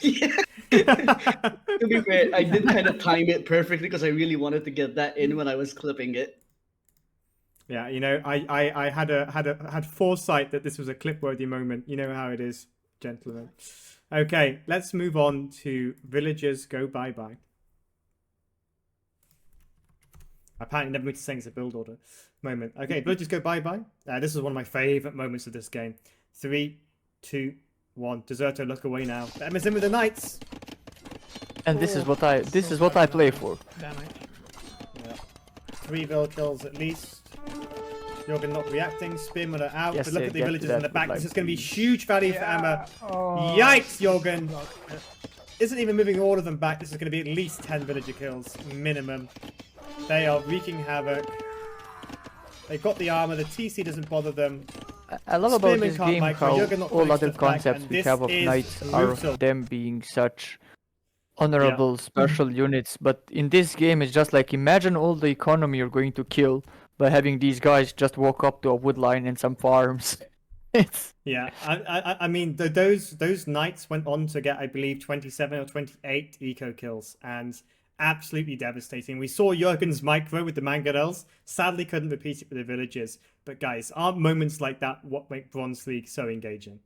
be fair, I did kind of time it perfectly because I really wanted to get that in when I was clipping it. Yeah, you know, I had foresight that this was a clip-worthy moment. You know how it is, gentlemen. Okay, let's move on to Villagers Go Bye-Bye. Apparently never meant to saying it's a build order moment. Okay, Villagers Go Bye-Bye. This is one of my favourite moments of this game. 3, 2, 1. Deserto, look away now. Emma's in with the Knights. And this is what I play for. Damage. Yeah. 3 Vill kills at least. Jorgen not reacting. Spearman are out. Yes, but look at the villagers in the back. Like, this is going to be huge value for Emma. Oh. Yikes, Jorgen. Isn't even moving all of them back. This is going to be at least 10 villager kills minimum. They are wreaking havoc. They've got the armor. The TC doesn't bother them. I love about Spearman this can't game micro. how Jürgen not all putting other stuff back, concepts and we this have of is knights are brutal. of them being such honorable special units, but in this game it's just like imagine all the economy you're going to kill by having these guys just walk up to a wood line and some farms. It's Yeah, I mean those knights went on to get, I believe, 27 or 28 eco kills, and absolutely devastating. We saw Jürgen's micro with the Mangonels. Sadly, couldn't repeat it with the villagers. But guys, aren't moments like that what make Bronze League so engaging?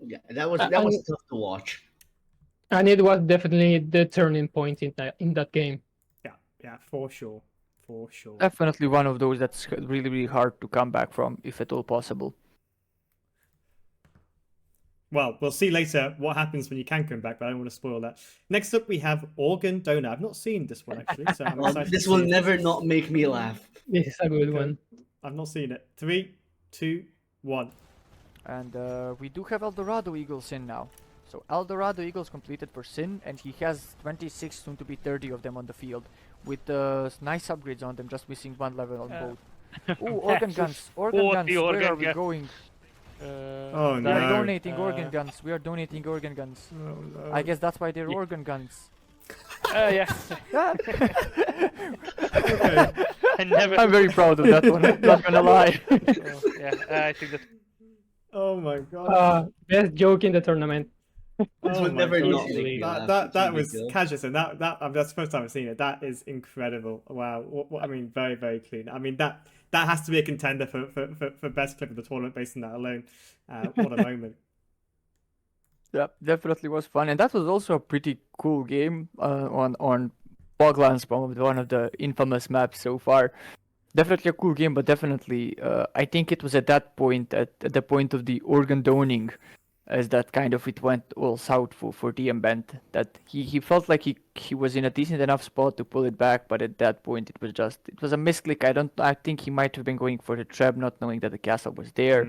Yeah, that was tough to watch. And it was definitely the turning point in that game. Yeah, for sure. For sure. definitely one of those that's really, really hard to come back from, if at all possible. Well, we'll see later what happens when you can come back, but I don't want to spoil that. Next up, we have Organ Donor. I've not seen this one, actually, so I'm excited This to will see it. never not make me laugh. This is a good one. I've not seen it. 3, 2, 1. And we do have Eldorado Eagles in now. So Eldorado Eagles completed for Sin, and he has 26, soon to be 30 of them on the field, with nice upgrades on them, just missing 1 level on both. Ooh, organ guns, organ guns, where are we going? Oh We are no. donating organ guns, we are donating organ guns. Oh, no. I guess that's why they're organ guns. Yeah. Okay. I'm very proud of that one, not gonna lie. Yeah, I think that. Oh my god. Best joke in the tournament. This will my never God. not make me laugh. That It's was ridiculous. Kajas, and that's the first time I've seen it. That is incredible. Wow. What I mean, very, very clean. I mean, that has to be a contender for best clip of the tournament based on that alone. What a moment. Yeah, definitely was fun, and that was also a pretty cool game on Boglands, one of the infamous maps so far. Definitely a cool game, but definitely I think it was at that point, at the point of the organ doning, as that kind of it went all south for DM Bent. That he felt like he was in a decent enough spot to pull it back, but at that point it was a misclick. I think he might have been going for the trap, not knowing that the castle was there.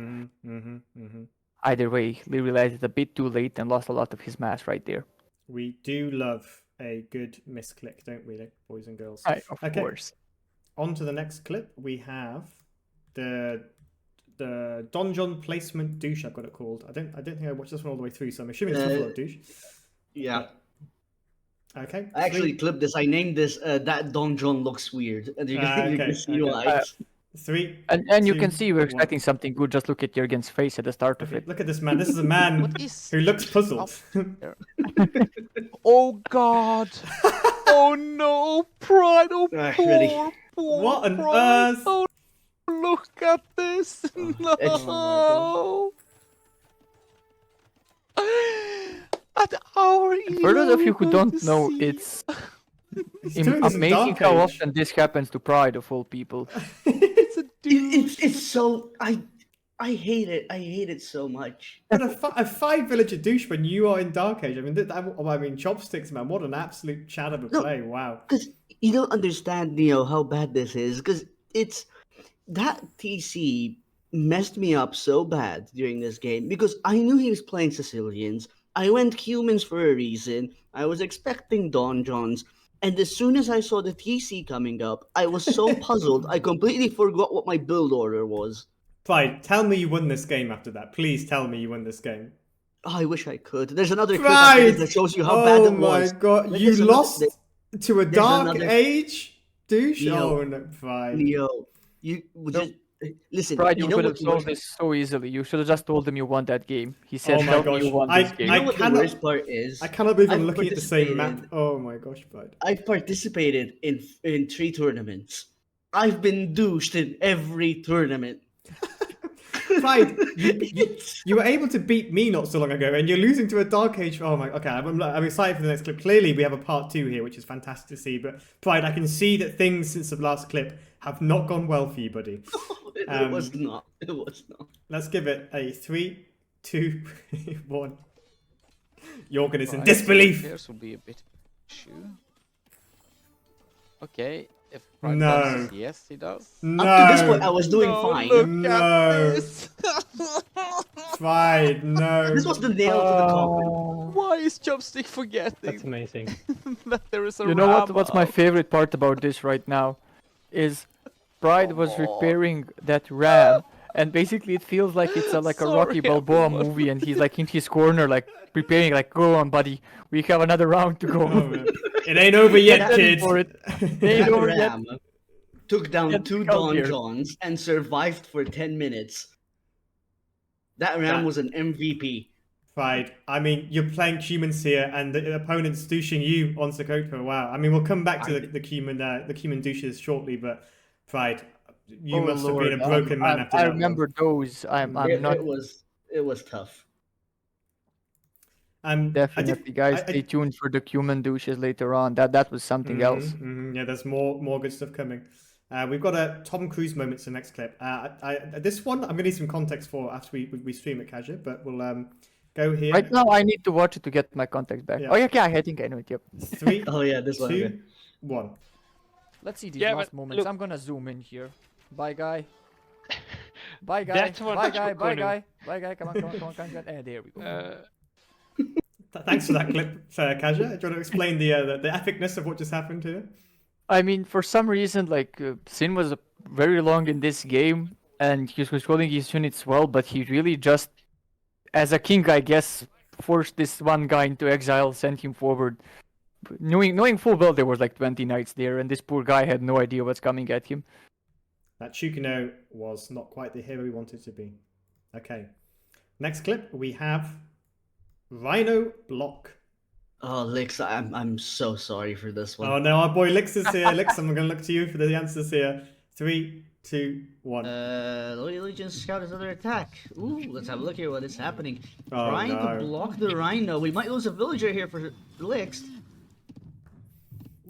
Either way, he realized it a bit too late and lost a lot of his mass right there. We do love a good misclick, don't we, boys and girls? Of course. On to the next clip. We have the donjon placement douche. I've got it called. I don't think I watched this one all the way through, so I'm assuming it's not full of douche. Yeah. Okay. I actually clipped this. I named this that donjon looks weird, and you can see why. 3. And you 2, can see we're 1. expecting something good. Just look at Jürgen's face at the start of it. Look at this man. This is a man who looks puzzled. Oh God! Oh no, Pride! Oh poor What on Pride. earth? Oh, look at this! No. At our For those of you who ego don't to know, see- it's He's doing this in amazing Dark how Age. often this happens to Pride of all people. It's a dude. It's so I hate it. I hate it so much. But a 5 villager douche when you are in Dark Age. I mean, chopsticks, man. What an absolute chat of a play. Wow. Because you don't understand, how bad this is. Because it's that TC messed me up so bad during this game because I knew he was playing Sicilians. I went humans for a reason. I was expecting donjons. And as soon as I saw the TC coming up, I was so puzzled, I completely forgot what my build order was. Pride, tell me you won this game after that. Please tell me you won this game. Oh, I wish I could. There's another clip after this that shows you how bad it was. Oh my god, Like, you there's another- lost to a Dark another- Age douche? Neo. Oh no, Pride. Neo, you just listen. Pride, you know could what have the solved worst- this so easily. You should have just told him you won that game. He said, Oh my "Tell gosh, me you won I- this game." You know what cannot- the worst part is? I cannot believe I'm I've looking at the same map. participated- Oh my gosh, Pride. I've participated in 3 tournaments. I've been douched in every tournament. Pride, you were able to beat me not so long ago, and you're losing to a Dark Age. Oh my, okay, I'm excited for the next clip. Clearly, we have a part 2 here, which is fantastic to see. But Pride, I can see that things since the last clip have not gone well for you, buddy. It was not. It was not. Let's give it a 3, 2, 1. Jorgen is in Right, disbelief. This will be a bit issue. Okay, if Pride No. bounces, yes, he does. No, Up to this point, I was doing No, fine. look No. at this. Pride, no. This was the nail to the coffin. Why is Chopstick forgetting That's amazing. that there is a You know what? ram What's my out? favorite part about this right now is Pride was repairing that ram, and basically it feels like it's like a Rocky Sorry, Balboa everyone. movie, and he's like in his corner, like preparing, like, "Go on, buddy, we have another round to go." Oh, man. It ain't over yet, Get ready kids. for it. Ain't That over yet. ram took down Get 2 out here. donjons and survived for 10 minutes. That ram That- was an MVP. Pride. I mean, you're playing humans here, and the opponent's douching you on Sokoto. Wow. I mean, we'll come back to the human douches shortly, but Pride, you Oh, must have Lord. been a broken man after I that one. remember those. I'm not It was tough. definitely, guys. Stay tuned for the human douches later on. That was something else. Yeah, there's more good stuff coming. We've got a Tom Cruise moment in the next clip. This one I'm gonna need some context for after we stream it, Kaja, but we'll go here. Right now, I need to watch it to get my context back. Yeah. Oh yeah, I think I know it. Yep. 3, Oh yeah, this one. 2, Okay. 1. Let's see these Yeah, last but moments. look- I'm gonna zoom in here. Bye, guy. Bye, guy. That's what Bye, I'm guy. Bye, gonna- guy. Bye, guy. Come on. There we go. Thanks for that clip, Kaja. Do you want to explain the epicness of what just happened here? I mean, for some reason, like Sin was very long in this game, and he was controlling his units well, but he really just, as a king, I guess, forced this one guy into exile, sent him forward, knowing full well there was like 20 knights there, and this poor guy had no idea what's coming at him. That Chukino was not quite the hero he wanted to be. Okay. Next clip, we have Rhino Block. Oh, Lix, I'm so sorry for this one. Oh no, our boy Lix is here. Lix, I'm going to look to you for the answers here. 3, 2, 1. Lodi Legion Scout is under attack. Ooh, let's have a look here what is happening. Oh, Trying no. to block the Rhino. We might lose a villager here for Lix.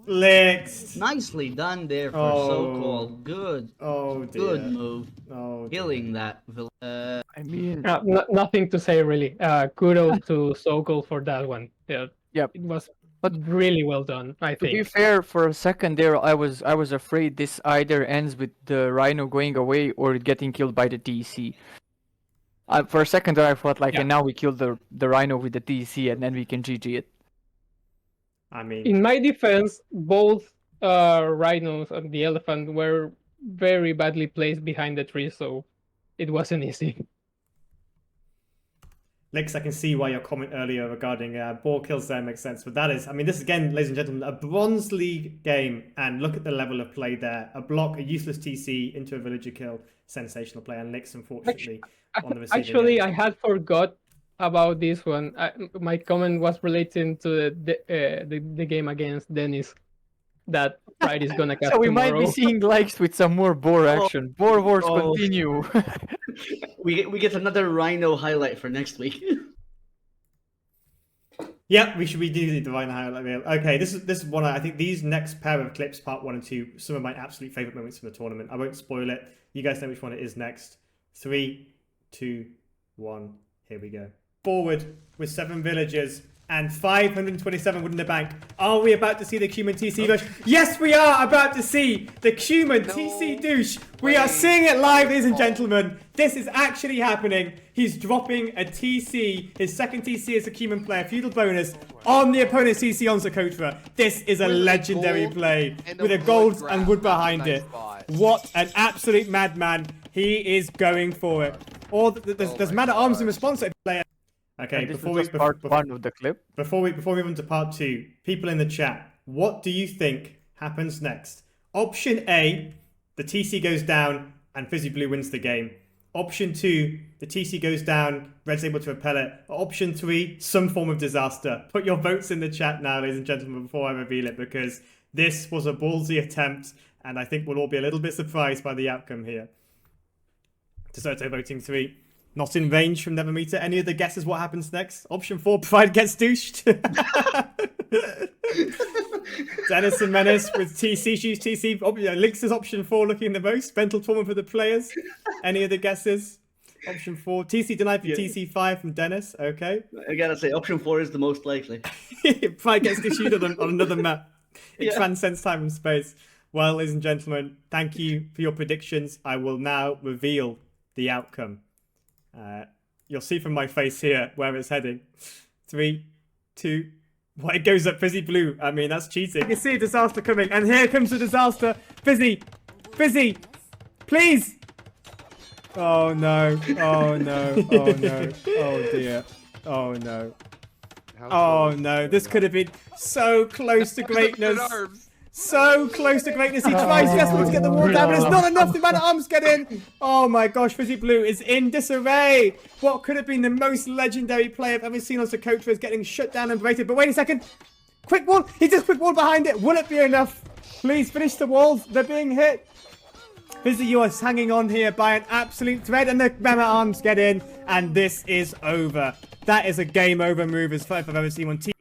Licked. Nicely done there for Oh. so-called. Good. Oh dear. Good move. Oh dear. Killing that villain. I mean, Nothing to say really. Kudos to Sokol for that one. Yeah, Yep. it was But really well done. I to be think. fair, for a second there, I was afraid this either ends with the Rhino going away or getting killed by the TC. For a second there, I thought like, Yeah. and now we kill the Rhino with the TC, and then we can GG it. I mean, In my defense, both rhinos and the elephant were very badly placed behind the tree, so it wasn't easy. Lex, I can see why your comment earlier regarding ball kills there makes sense. But that is, I mean, this again, ladies and gentlemen, a Bronze League game. And look at the level of play there. A block, a useless TC into a villager kill. Sensational play. And Lex, unfortunately, on the receiving Actually, end. I had forgot about this one. My comment was relating to the game against Dennis. That Pride is gonna catch So we tomorrow. might be seeing likes with some more boar action. Boar wars Oh. continue. We get another Rhino highlight for next week. Yeah, we should be doing the Rhino highlight reel. Okay, this is one. I think these next pair of clips, part 1 and 2, some of my absolute favorite moments from the tournament. I won't spoil it. You guys know which one it is next. 3, 2, 1. Here we go. Forward with 7 villagers and 527 wood in the bank. Are we about to see the Cumin TC rush? Yes, we are about to see the Cumin TC douche. We are seeing it live, ladies and gentlemen. This is actually happening. He's dropping a TC, his second TC as a Cumin player, feudal bonus, on the opponent's TC on Socotra. This is a legendary play with a gold and wood behind it. What an absolute madman. He is going for it. Or there's man at arms in response to player. Okay, And this before was we just part 1 of the clip. before we move on to part 2, people in the chat, what do you think happens next? Option A, the TC goes down and Fizzy Blue wins the game. Option 2, the TC goes down, Red's able to repel it. Option 3, some form of disaster. Put your votes in the chat now, ladies and gentlemen, before I reveal it, because this was a ballsy attempt, and I think we'll all be a little bit surprised by the outcome here. DeSoto voting 3. Not in range from Nevermeter. Any other guesses what happens next? Option 4, Pride gets douched. Dennis and Menace with TC, choose TC. Lynx is option 4 looking the most. Mental trauma for the players. Any other guesses? Option 4. TC denied for TC5 from Dennis. Okay. I gotta say, option 4 is the most likely. Pride gets douched on another map. It Yeah. transcends time and space. Well, ladies and gentlemen, thank you for your predictions. I will now reveal the outcome. You'll see from my face here where it's heading. 3, 2, well, it goes up Fizzy Blue. I mean, that's cheating. You can see a disaster coming, and here comes the disaster. Fizzy, please. Oh no, oh no, oh no, oh dear, oh no. Oh no, this could have been so close to greatness. So close to greatness. He tries desperately to get the wall down, but it's not enough. The man at arms get in. Oh my gosh, Fizzy Blue is in disarray. What could have been the most legendary play I've ever seen on Socotra is getting shut down and berated. But wait a second. Quick wall. He just quick wall behind it. Will it be enough? Please finish the walls. They're being hit. Fizzy, you are hanging on here by an absolute thread, and the man at arms get in, and this is over. That is a game over move as far as I've ever seen on TV.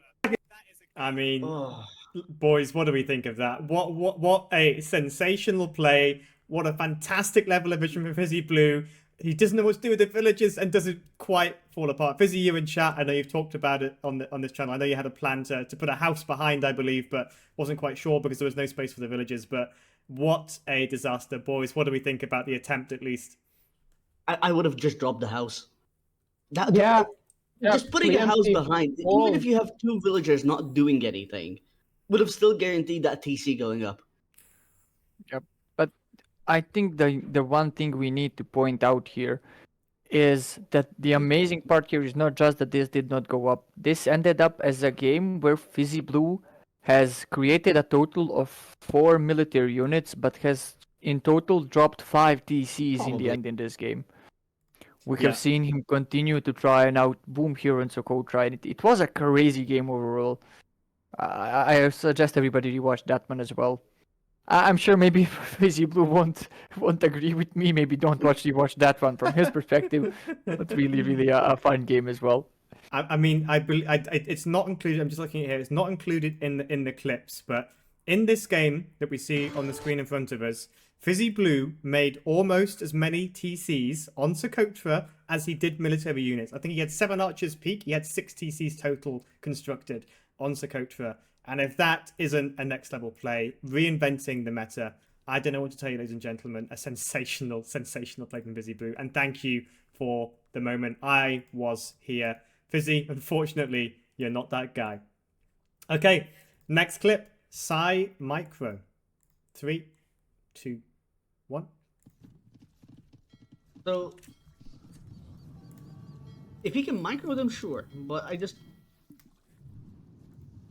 I mean... Oh. Boys, what do we think of that? What a sensational play. What a fantastic level of vision for Fizzy Blue. He doesn't know what to do with the villagers and doesn't quite fall apart. Fizzy, you in chat, I know you've talked about it on this channel. I know you had a plan to put a house behind, I believe, but wasn't quite sure because there was no space for the villagers. But what a disaster. Boys, what do we think about the attempt at least? I would have just dropped the house. Yeah, Just putting a house behind, even if you have 2 villagers not doing anything, would have still guaranteed that TC going up. Yep. But I think the one thing we need to point out here is that the amazing part here is not just that this did not go up. This ended up as a game where Fizzy Blue has created a total of 4 military units, but has in total dropped 5 TCs in the end in this game. We have seen him continue to try and out boom here on Socotra, and it was a crazy game overall. I suggest everybody rewatch that one as well. I'm sure maybe Fizzy Blue won't agree with me. Maybe don't rewatch that one from his perspective. But really a fun game as well. I mean, I believe it's not included. I'm just looking at here. It's not included in the clips, but in this game that we see on the screen in front of us, Fizzy Blue made almost as many TCs on Socotra as he did military units. I think he had 7 archers peak. He had 6 TCs total constructed on Socotra. And if that isn't a next level play, reinventing the meta, I don't know what to tell you, ladies and gentlemen. A sensational, sensational play from Fizzy Blue. And thank you for the moment. I was here. Fizzy, unfortunately, you're not that guy. Okay, next clip. Psy Micro. 3, 2, 1. So, if he can micro them, sure. But I just...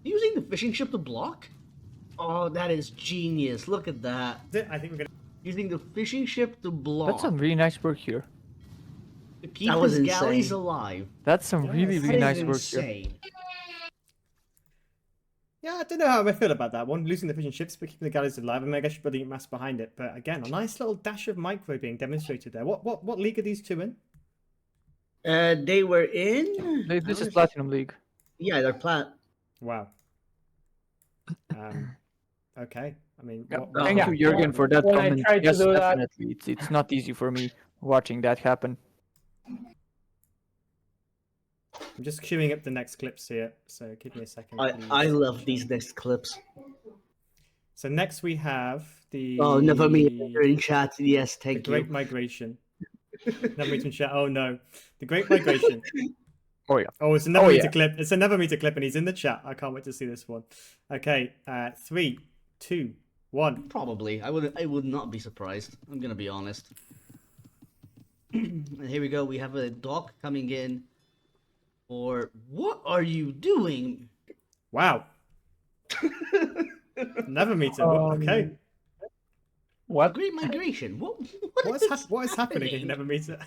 Using the fishing ship to block? Oh, that is genius. Look at that. I think we're going to... Using the fishing ship to block. That's some really nice work here. To keep his galleys alive. That's some really, really That is nice work here. insane. Yeah, I don't know how I feel about that one. Losing the fishing ships, but keeping the galleys alive. I mean, I guess you're building mass behind it. But again, a nice little dash of micro being demonstrated there. What league are these two in? They were in... This is Platinum League. Yeah, they're plat. Wow. Okay. I mean, Yeah, what- thank you, Jurgen, for that When I comment. tried to Yes, do that- definitely. It's not easy for me watching that happen. I'm just queuing up the next clips here, so give me a second. I please. love these next clips. So next we have the... Oh, never me in chat. Yes, The thank Great you. Migration. Never meet in chat. Oh no, the Great Migration. Oh yeah. Oh, it's a never Oh, meter yeah. clip. It's a never meter clip, and he's in the chat. I can't wait to see this one. Okay, 3, 2, 1. Probably. I would not be surprised. I'm gonna be honest. And here we go. We have a dock coming in. Or what are you doing? Wow. Never meter. Okay. What? Great migration. What is happening in never meter?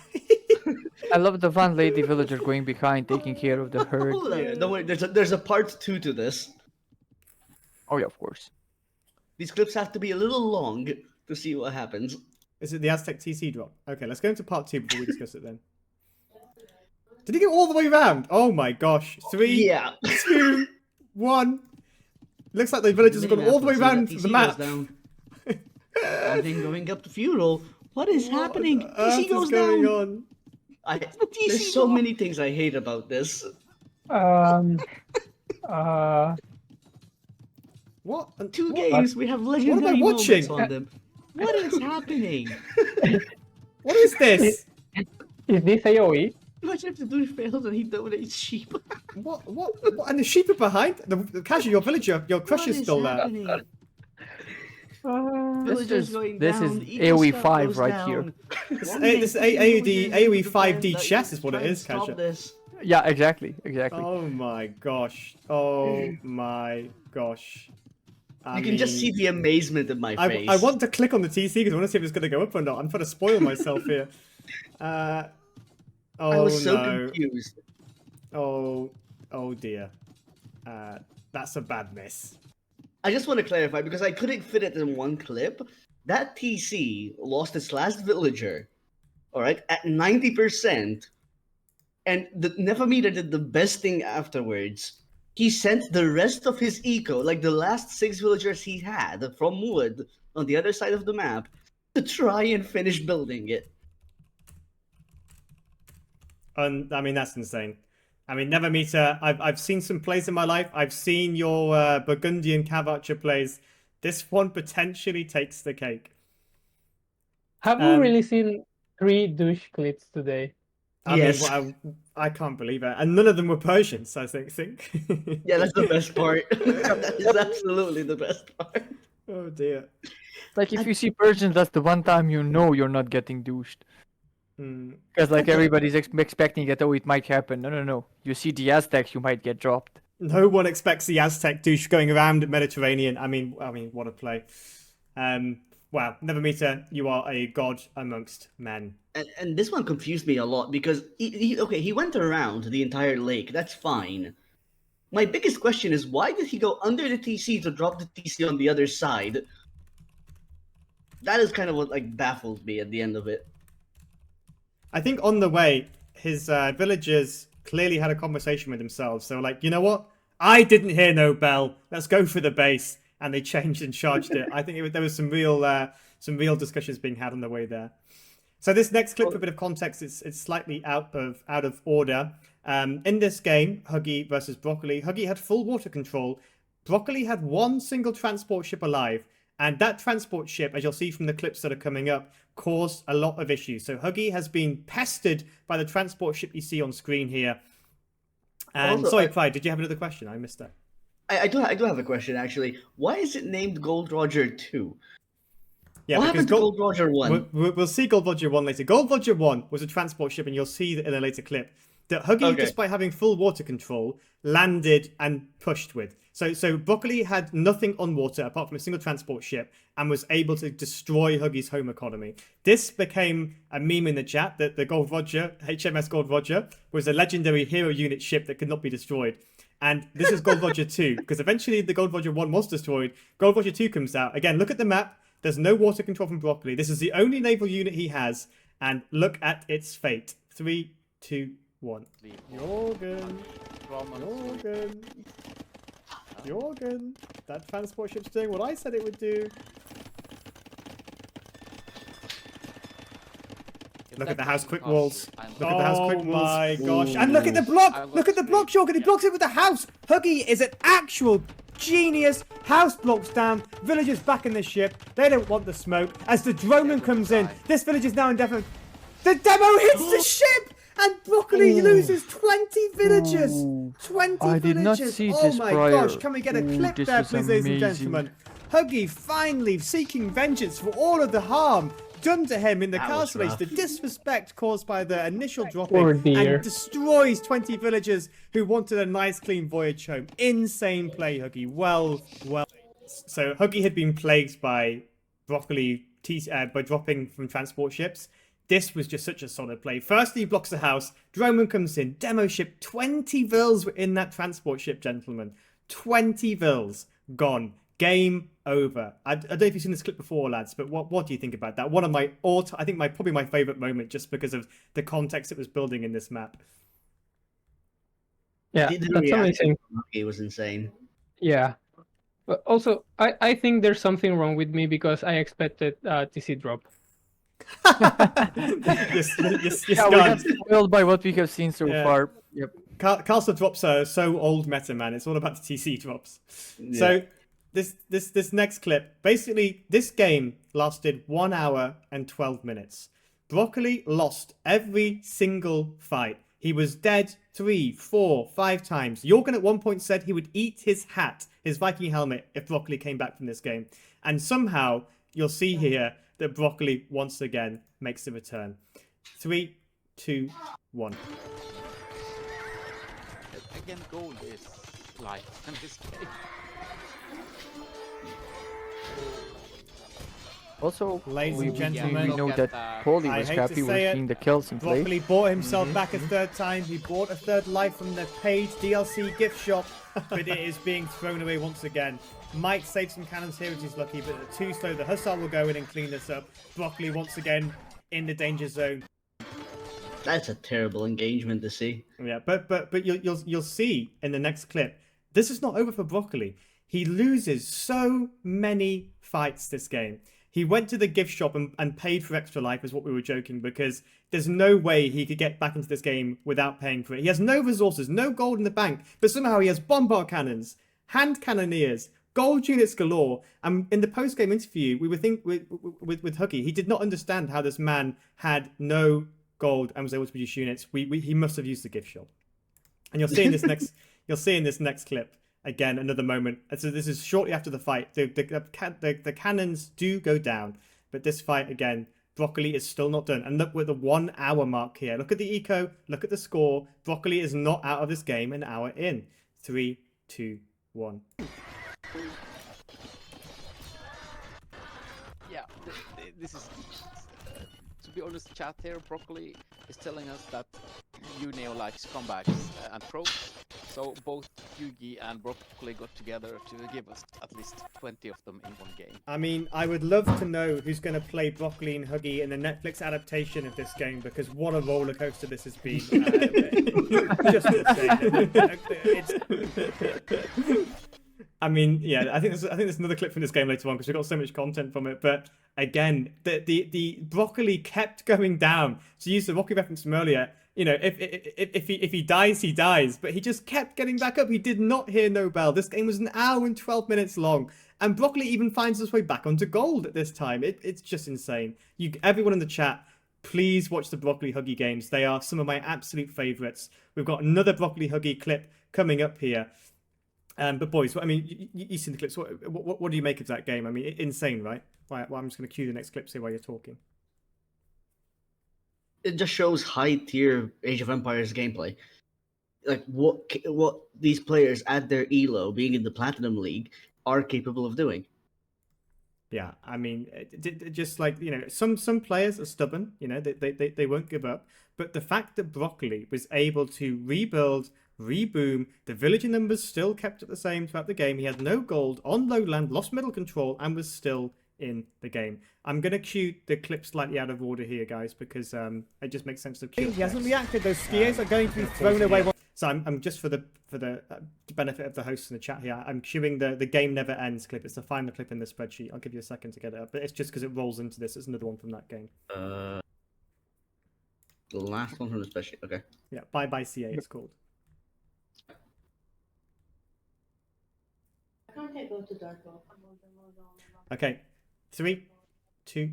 I love the one lady villager going behind, taking care of the herd. Hold on. Don't worry. There's a part 2 to this. Oh yeah, of course. These clips have to be a little long to see what happens. Is it the Aztec TC drop? Okay, let's go into part 2 before we discuss it then. Did he go all the way around? Oh my gosh. 3, Yeah. 2, 1. Looks like the villagers have gone all the way around the map. And then going up to funeral. What is happening? What on earth TC goes is going down. on? There's so many things I hate about this. What? 2 games, we have legendary watching? moments on them. What is happening? What is this? Is this AoE? Imagine if the dude fails and he donates sheep. What? And the sheep are behind? The casual, your villager, your crush is still there. Villagers going This is down, AoE eco 5 goes right down. here. This AoE 5D chess is what it is, Stop Kasia. this. Yeah, exactly. Oh my gosh. Oh my gosh. You can just see the amazement in my face. I want to click on the TC because I want to see if it's going to go up or not. I'm trying to spoil myself here. I was so no. confused. Oh dear. That's a bad miss. I just want to clarify because I couldn't fit it in one clip. That TC lost its last villager, all right, at 90%, and the Nevermeter did the best thing afterwards. He sent the rest of his eco, like the last 6 villagers he had from wood on the other side of the map, to try and finish building it. And I mean, that's insane. I mean, Nevermeter, I've seen some plays in my life. I've seen your Burgundian Cav Archer plays. This one potentially takes the cake. Have we really seen 3 douche clips today? I mean, I can't believe it. And none of them were Persians, I think. Yeah, that's the best part. That is absolutely the best part. Oh dear. Like if you see Persians, that's the one time you know you're not getting douched. Hmm. Because like everybody's expecting that, oh, it might happen. No. You see the Aztecs, you might get dropped. No one expects the Aztec douche going around the Mediterranean. I mean, what a play. Wow, Nevermeter, you are a god amongst men. And this one confused me a lot because he went around the entire lake. That's fine. My biggest question is why did he go under the TC to drop the TC on the other side? That is kind of what baffles me at the end of it. I think on the way, his villagers clearly had a conversation with themselves. They were like, you know what? I didn't hear no bell. Let's go for the base. and they changed and charged it. I think there was some real discussions being had on the way there. So this next clip, for a bit of context, it's slightly out of order. In this game, Huggy versus Broccoli, Huggy had full water control. Broccoli had one single transport ship alive, and that transport ship, as you'll see from the clips that are coming up, caused a lot of issues. So Huggy has been pestered by the transport ship you see on screen here. And Also, sorry, Pride, did you have another question? I missed that. I do have a question actually. Why is it named Gold Roger 2? Yeah, what because happened to Gold Roger 1? We'll see Gold Roger 1 later. Gold Roger 1 was a transport ship, and you'll see that in a later clip that Huggy, despite having full water control, landed and pushed with. So Broccoli had nothing on water apart from a single transport ship and was able to destroy Huggy's home economy. This became a meme in the chat that the Gold Roger, HMS Gold Roger, was a legendary hero unit ship that could not be destroyed. And this is Gold Roger 2, because eventually the Gold Roger 1 was destroyed. Gold Roger 2 comes out. Again, look at the map. There's no water control from Broccoli. This is the only naval unit he has. And look at its fate. 3, 2, 1. Jorgen. Jorgen. That transport ship's doing what I said it would do. Look at the house quick walls. Look at the house quick walls. Oh my gosh. And look at the block. Look at the block, Jorgen. He blocks it with the house. Huggy is an actual genius. House blocks down. Villagers back in the ship. They don't want the smoke. As the droneman comes in, this village is now indefinite. The demo hits the ship. And Broccoli loses 20 villagers. 20 I villagers. did not see oh this my prior. gosh. Can we get a clip this there, was please, ladies and amazing. gentlemen? Huggy finally seeking vengeance for all of the harm done to him in the That was castle age, rough. the disrespect caused by the initial Poor dropping, dear. and destroys 20 villagers who wanted a nice clean voyage home. Insane play, Huggy. Well. So Huggy had been plagued by Broccoli by dropping from transport ships. This was just such a solid play. Firstly, he blocks the house. Droneman comes in. Demo ship. 20 vills were in that transport ship, gentlemen. 20 vills gone. Game over. I don't know if you've seen this clip before, lads, but what do you think about that? One of my probably my favorite moment, just because of the context it was building in this map. Yeah, The that's reaction amazing. from Huggy was insane. Yeah. But also, I think there's something wrong with me because I expected TC drop. Yes, We got spoiled by what we have seen so Yeah. far. Yep. Castle drops are so old meta, man. It's all about the TC drops. Yeah. So this next clip, basically this game lasted 1 hour and 12 minutes. Broccoli lost every single fight. He was dead 3, 4, 5 times. Jorgen at one point said he would eat his hat, his Viking helmet, if Broccoli came back from this game. And somehow you'll see here that Broccoli once again makes a return. 3, 2, 1. Again, gold is life in this game. Also, Ladies and we gentlemen, know look that at, Paulie I was hate to happy with say it, seeing the kills in play. Broccoli bought himself back a third time. He bought a third life from the paid DLC gift shop, but it is being thrown away once again. Might save some cannons here if he's lucky, but too slow. The Hussar will go in and clean this up. Broccoli once again in the danger zone. That's a terrible engagement to see. Yeah, but you'll see in the next clip. This is not over for Broccoli. He loses so many fights this game. He went to the gift shop and paid for extra life, is what we were joking, because there's no way he could get back into this game without paying for it. He has no resources, no gold in the bank, but somehow he has bombard cannons, hand cannoneers, gold units galore. And in the post-game interview, we were with Huggy, he did not understand how this man had no gold and was able to produce units. He must have used the gift shop. And you'll see in this next clip. Again, another moment. So this is shortly after the fight. The cannons do go down, but this fight again, Broccoli is still not done. And look, we're at the 1 hour mark here. Look at the eco. Look at the score. Broccoli is not out of this game an hour in. 3, 2, 1. Yeah, this is. To be honest, chat here, Broccoli is telling us that Uneo likes comebacks and probes. So both Yugi and Broccoli got together to give us at least 20 of them in one game. I mean, I would love to know who's going to play Broccoli and Huggy in the Netflix adaptation of this game, because what a roller coaster this has been. Just insane. I mean, yeah, I think there's another clip from this game later on because we got so much content from it. But again, the broccoli kept going down. To use the Rocky reference from earlier, you know, if he dies, he dies. But he just kept getting back up. He did not hear no bell. This game was an hour and 12 minutes long, and broccoli even finds his way back onto gold at this time. It's just insane. Everyone in the chat, please watch the Broccoli Huggy games. They are some of my absolute favorites. We've got another Broccoli Huggy clip coming up here. But boys, I mean, you've seen the clips. What do you make of that game? I mean, insane, right? Right. Well, I'm just going to cue the next clip, see while you're talking. It just shows high tier Age of Empires gameplay. Like what these players at their elo, being in the Platinum League, are capable of doing. Yeah, I mean, just like, you know, some players are stubborn. You know, they won't give up. But the fact that Broccoli was able to rebuild, reboom, the villager numbers still kept at the same throughout the game. He had no gold on lowland, lost middle control, and was still in the game. I'm going to cue the clip slightly out of order here, guys, because it just makes sense to cue. He hasn't reacted. Those skiers are going to be thrown away. So I'm just for the benefit of the hosts in the chat here, I'm queuing the game never ends clip. It's the final clip in the spreadsheet. I'll give you a second to get it up, but it's just because it rolls into this. It's another one from that game. The last one from the spreadsheet. Okay. Yeah, Bye Bye CA it's called. Can't I go to Dark Oak? Okay, 3, 2,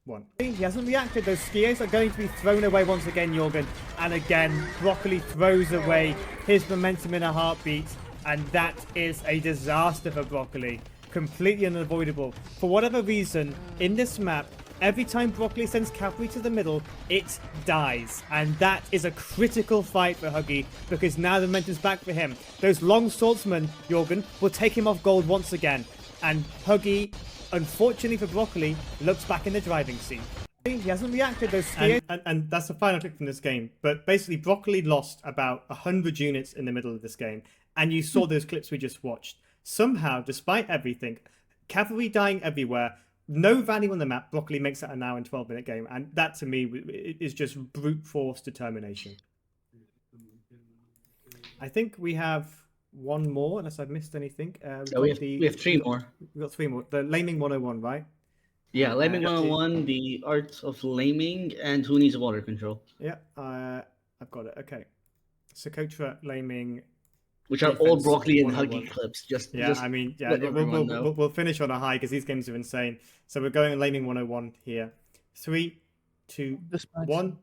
1. He hasn't reacted. Those skiers are going to be thrown away once again, Jorgen. And again, Broccoli throws away his momentum in a heartbeat. And that is a disaster for Broccoli. Completely unavoidable. For whatever reason, in this map, every time Broccoli sends cavalry to the middle, it dies. And that is a critical fight for Huggy, because now the momentum's back for him. Those long swordsmen, Jorgen, will take him off gold once again. And Huggy, unfortunately for Broccoli, looks back in the driving seat. He hasn't reacted. Those and that's the final clip from this game. But basically, Broccoli lost about 100 units in the middle of this game. And you saw those clips we just watched. Somehow, despite everything, cavalry dying everywhere, no value on the map, Broccoli makes that an hour and 12-minute game. And that, to me, is just brute force determination. I think we have one more, unless I've missed anything. We have 3 more. We've got 3 more. The Laming 101, right? Yeah, Laming 101, the Art of Laming, and Who Needs Water Control. Yeah, I've got it. Okay. Socotra, Laming... Which are all Broccoli and Huggy clips. I mean, we'll finish on a high because these games are insane. So we're going Laming 101 here. 3, 2, 1.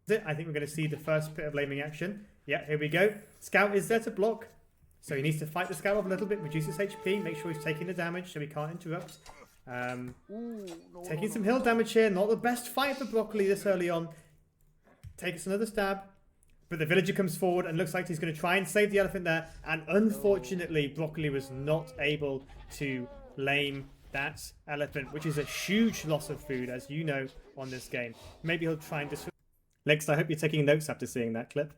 I think we're going to see the first bit of Laming action. Yeah, here we go. Scout is there to block. So he needs to fight the Scout off a little bit, reduce his HP, make sure he's taking the damage so he can't interrupt. Taking some hill damage here. Not the best fight for Broccoli this early on. Takes another stab. But the villager comes forward and looks like he's going to try and save the elephant there. And unfortunately, Broccoli was not able to lame that elephant, which is a huge loss of food, as you know, on this game. Maybe he'll try and disrupt. Lex, I hope you're taking notes after seeing that clip.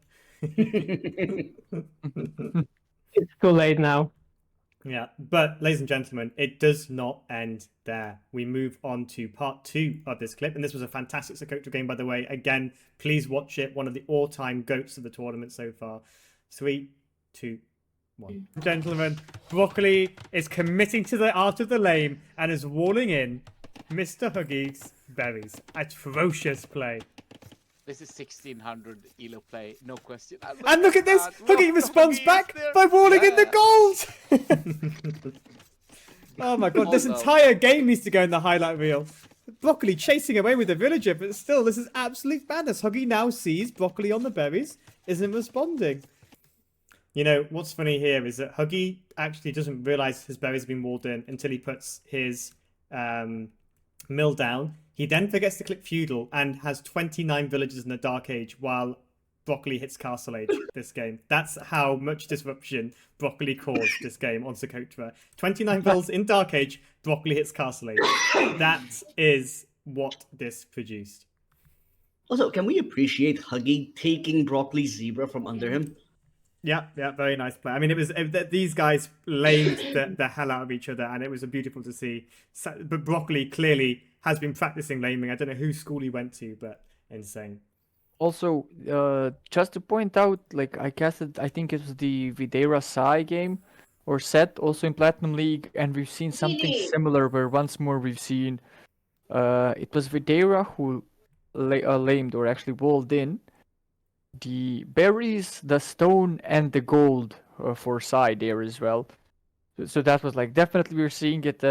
It's too late now. Yeah, but ladies and gentlemen, it does not end there. We move on to part 2 of this clip, and this was a fantastic Socotra game, by the way. Again, please watch it. One of the all-time goats of the tournament so far. 3, 2, 1. Gentlemen, Broccoli is committing to the art of the lame and is walling in Mr. Huggy's berries. Atrocious play. This is 1600 elo play, no question. And look at this! Huggy responds back by walling in the gold! Oh my god, this entire game needs to go in the highlight reel. Broccoli chasing away with the villager, but still, this is absolute madness. Huggy now sees Broccoli on the berries, isn't responding. You know, what's funny here is that Huggy actually doesn't realise his berries have been walled in until he puts his mill down. He then forgets to click feudal and has 29 villagers in the Dark Age while Broccoli hits Castle Age this game. That's how much disruption Broccoli caused this game on Socotra. 29 vills in Dark Age, Broccoli hits Castle Age. That is what this produced. Also, can we appreciate Huggy taking Broccoli's zebra from under him? Yeah, very nice play. I mean, these guys lamed the hell out of each other, and it was beautiful to see. But Broccoli clearly has been practicing laming. I don't know whose school he went to, but insane. Also, just to point out, like I think it was the Videra Sai game. or set also in Platinum League, and we've seen something similar where once more we've seen it was Videra who lamed or actually walled in the berries, the stone, and the gold for side there as well. So that was like definitely we're seeing it.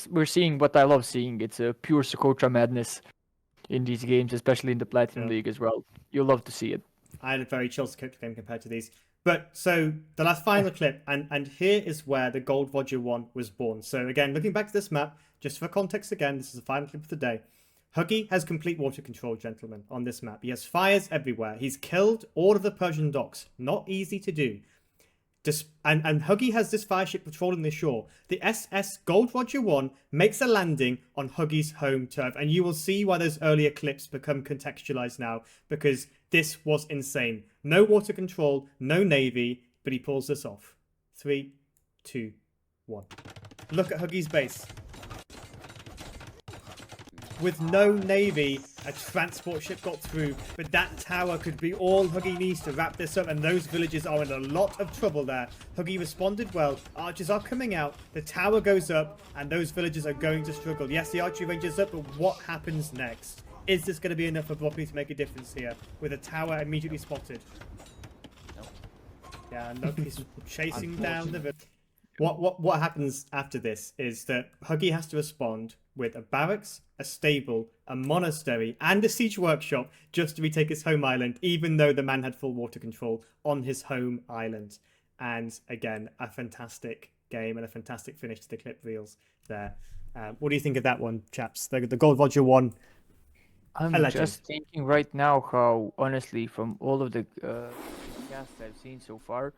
We're seeing what I love seeing. It's a pure Socotra madness in these games, especially in the Platinum League as well. You'll love to see it. I had a very chill Socotra game compared to these. But so the last final clip, and here is where the Gold Roger 1 was born. So again, looking back to this map, just for context again, this is the final clip of the day. Huggy has complete water control, gentlemen, on this map. He has fires everywhere. He's killed all of the Persian docks. Not easy to do. And Huggy has this fire ship patrolling the shore. The SS Gold Roger 1 makes a landing on Huggy's home turf. And you will see why those earlier clips become contextualized now. Because this was insane. No water control, no navy, but he pulls this off. 3, 2, 1. Look at Huggy's base. With no navy, a transport ship got through, but that tower could be all Huggy needs to wrap this up, and those villages are in a lot of trouble there. Huggy responded well, archers are coming out, the tower goes up, and those villages are going to struggle. Yes, the archery range is up, but what happens next? Is this going to be enough for Broccoli to make a difference here, with a tower immediately spotted? No. Yeah, look, he's chasing down the village. What happens after this is that Huggy has to respond with a barracks, a stable, a monastery, and a siege workshop just to retake his home island, even though the man had full water control on his home island. And again, a fantastic game and a fantastic finish to the clip reels there. What do you think of that one, chaps? The Gold Roger 1. I'm just thinking right now how, honestly, from all of the casts I've seen so far,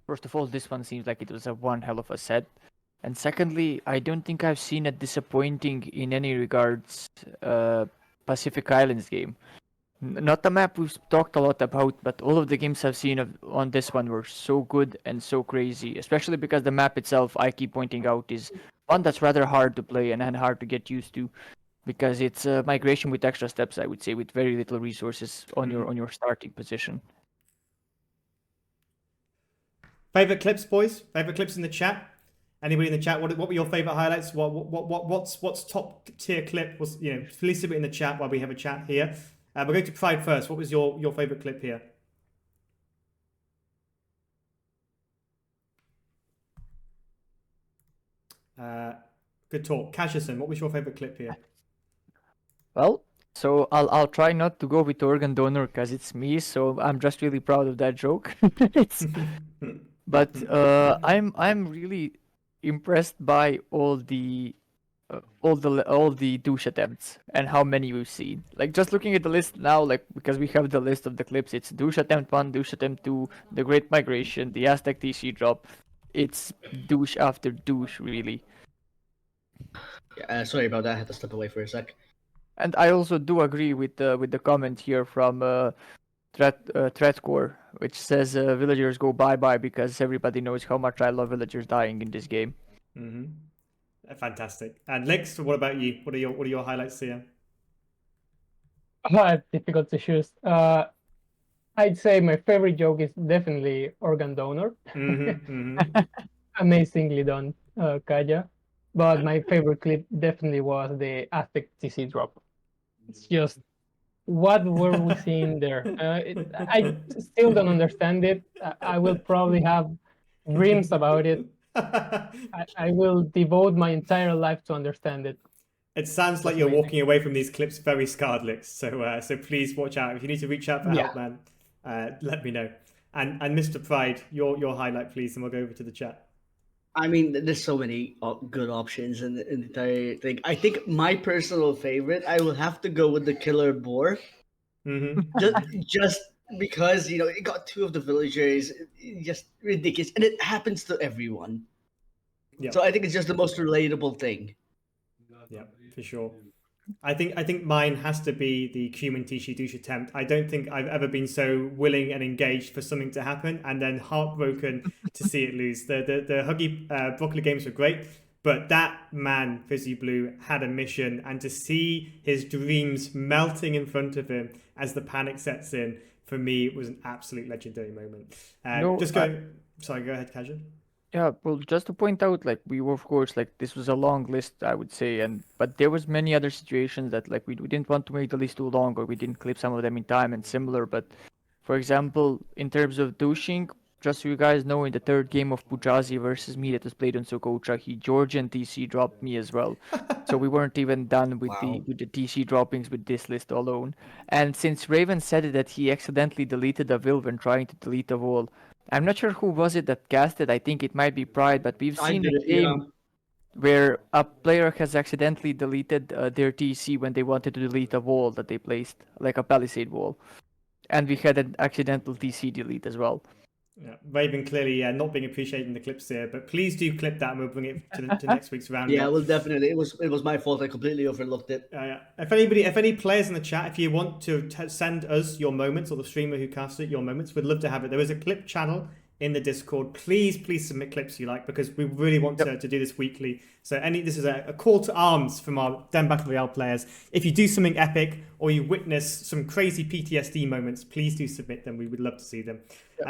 first of all, this one seems like it was a one hell of a set. And secondly, I don't think I've seen a disappointing in any regards Pacific Islands game. Not the map we've talked a lot about, but all of the games I've seen on this one were so good and so crazy, especially because the map itself, I keep pointing out, is one that's rather hard to play and hard to get used to, because it's a migration with extra steps, I would say, with very little resources on your starting position. Favorite clips, boys? Favorite clips in the chat? Anybody in the chat? What were your favorite highlights? What's top tier clip? Was please leave it in the chat while we have a chat here. We're going to Pride first. What was your favorite clip here? Good talk, Cashison. What was your favorite clip here? Well, so I'll try not to go with organ donor because it's me. So I'm just really proud of that joke. But I'm really impressed by all the douche attempts and how many we've seen. Like just looking at the list now, like because we have the list of the clips, it's douche attempt 1, douche attempt 2, the Great Migration, the Aztec TC drop. It's douche after douche, really. Yeah, sorry about that. I had to step away for a sec. And I also do agree with the comment here from Threatcore, which says villagers go bye-bye because everybody knows how much I love villagers dying in this game. Fantastic. And Lex, what about you? What are your highlights here? Difficult to choose. I'd say my favorite joke is definitely organ donor. Amazingly done, Kaya. But my favorite clip definitely was the Aztec TC drop. It's just, what were we seeing there? I still don't understand it. I will probably have dreams about it. I will devote my entire life to understand it. It sounds like you're walking away from these clips very scarred, Lix. So please watch out. If you need to reach out for help, man, let me know. And Mr. Pride, your highlight, please, and we'll go over to the chat. I mean, there's so many good options in the entire thing. I think my personal favorite, I will have to go with the Killer Boar. Just because, it got 2 of the villagers, just ridiculous. And it happens to everyone. Yeah. So I think it's just the most relatable thing. Yeah, for sure. I think mine has to be the Cumin Tishi douche attempt. I don't think I've ever been so willing and engaged for something to happen and then heartbroken to see it lose. The Huggy Broccoli games were great, but that man, Fizzy Blue, had a mission, and to see his dreams melting in front of him as the panic sets in, for me, it was an absolute legendary moment. Sorry, go ahead, Kaja. Yeah, well, just to point out, like we were, of course, like this was a long list, I would say, and but there was many other situations that like we didn't want to make the list too long, or we didn't clip some of them in time and similar. But for example, in terms of douching, just so you guys know, in the third game of Pujazi versus me that was played on Sokotra, he Georgian TC dropped me as well. So we weren't even done with Wow. the TC droppings with this list alone. And since Raven said that he accidentally deleted a will when trying to delete a wall, I'm not sure who was it that cast it. I think it might be Pride, but we've I seen did a it, yeah. game where a player has accidentally deleted their TC when they wanted to delete a wall that they placed, like a palisade wall. And we had an accidental TC delete as well. Yeah, Raven clearly not being appreciated in the clips here, but please do clip that and we'll bring it to next week's roundup. Yeah, well, definitely. It was my fault. I completely overlooked it. If any players in the chat, if you want to send us your moments, or the streamer who cast it your moments, we'd love to have it. There is a clip channel in the Discord. Please submit clips you like, because we really want to do this weekly. So this is a call to arms from our Den Battle Royale players. If you do something epic or you witness some crazy PTSD moments, please do submit them. We would love to see them.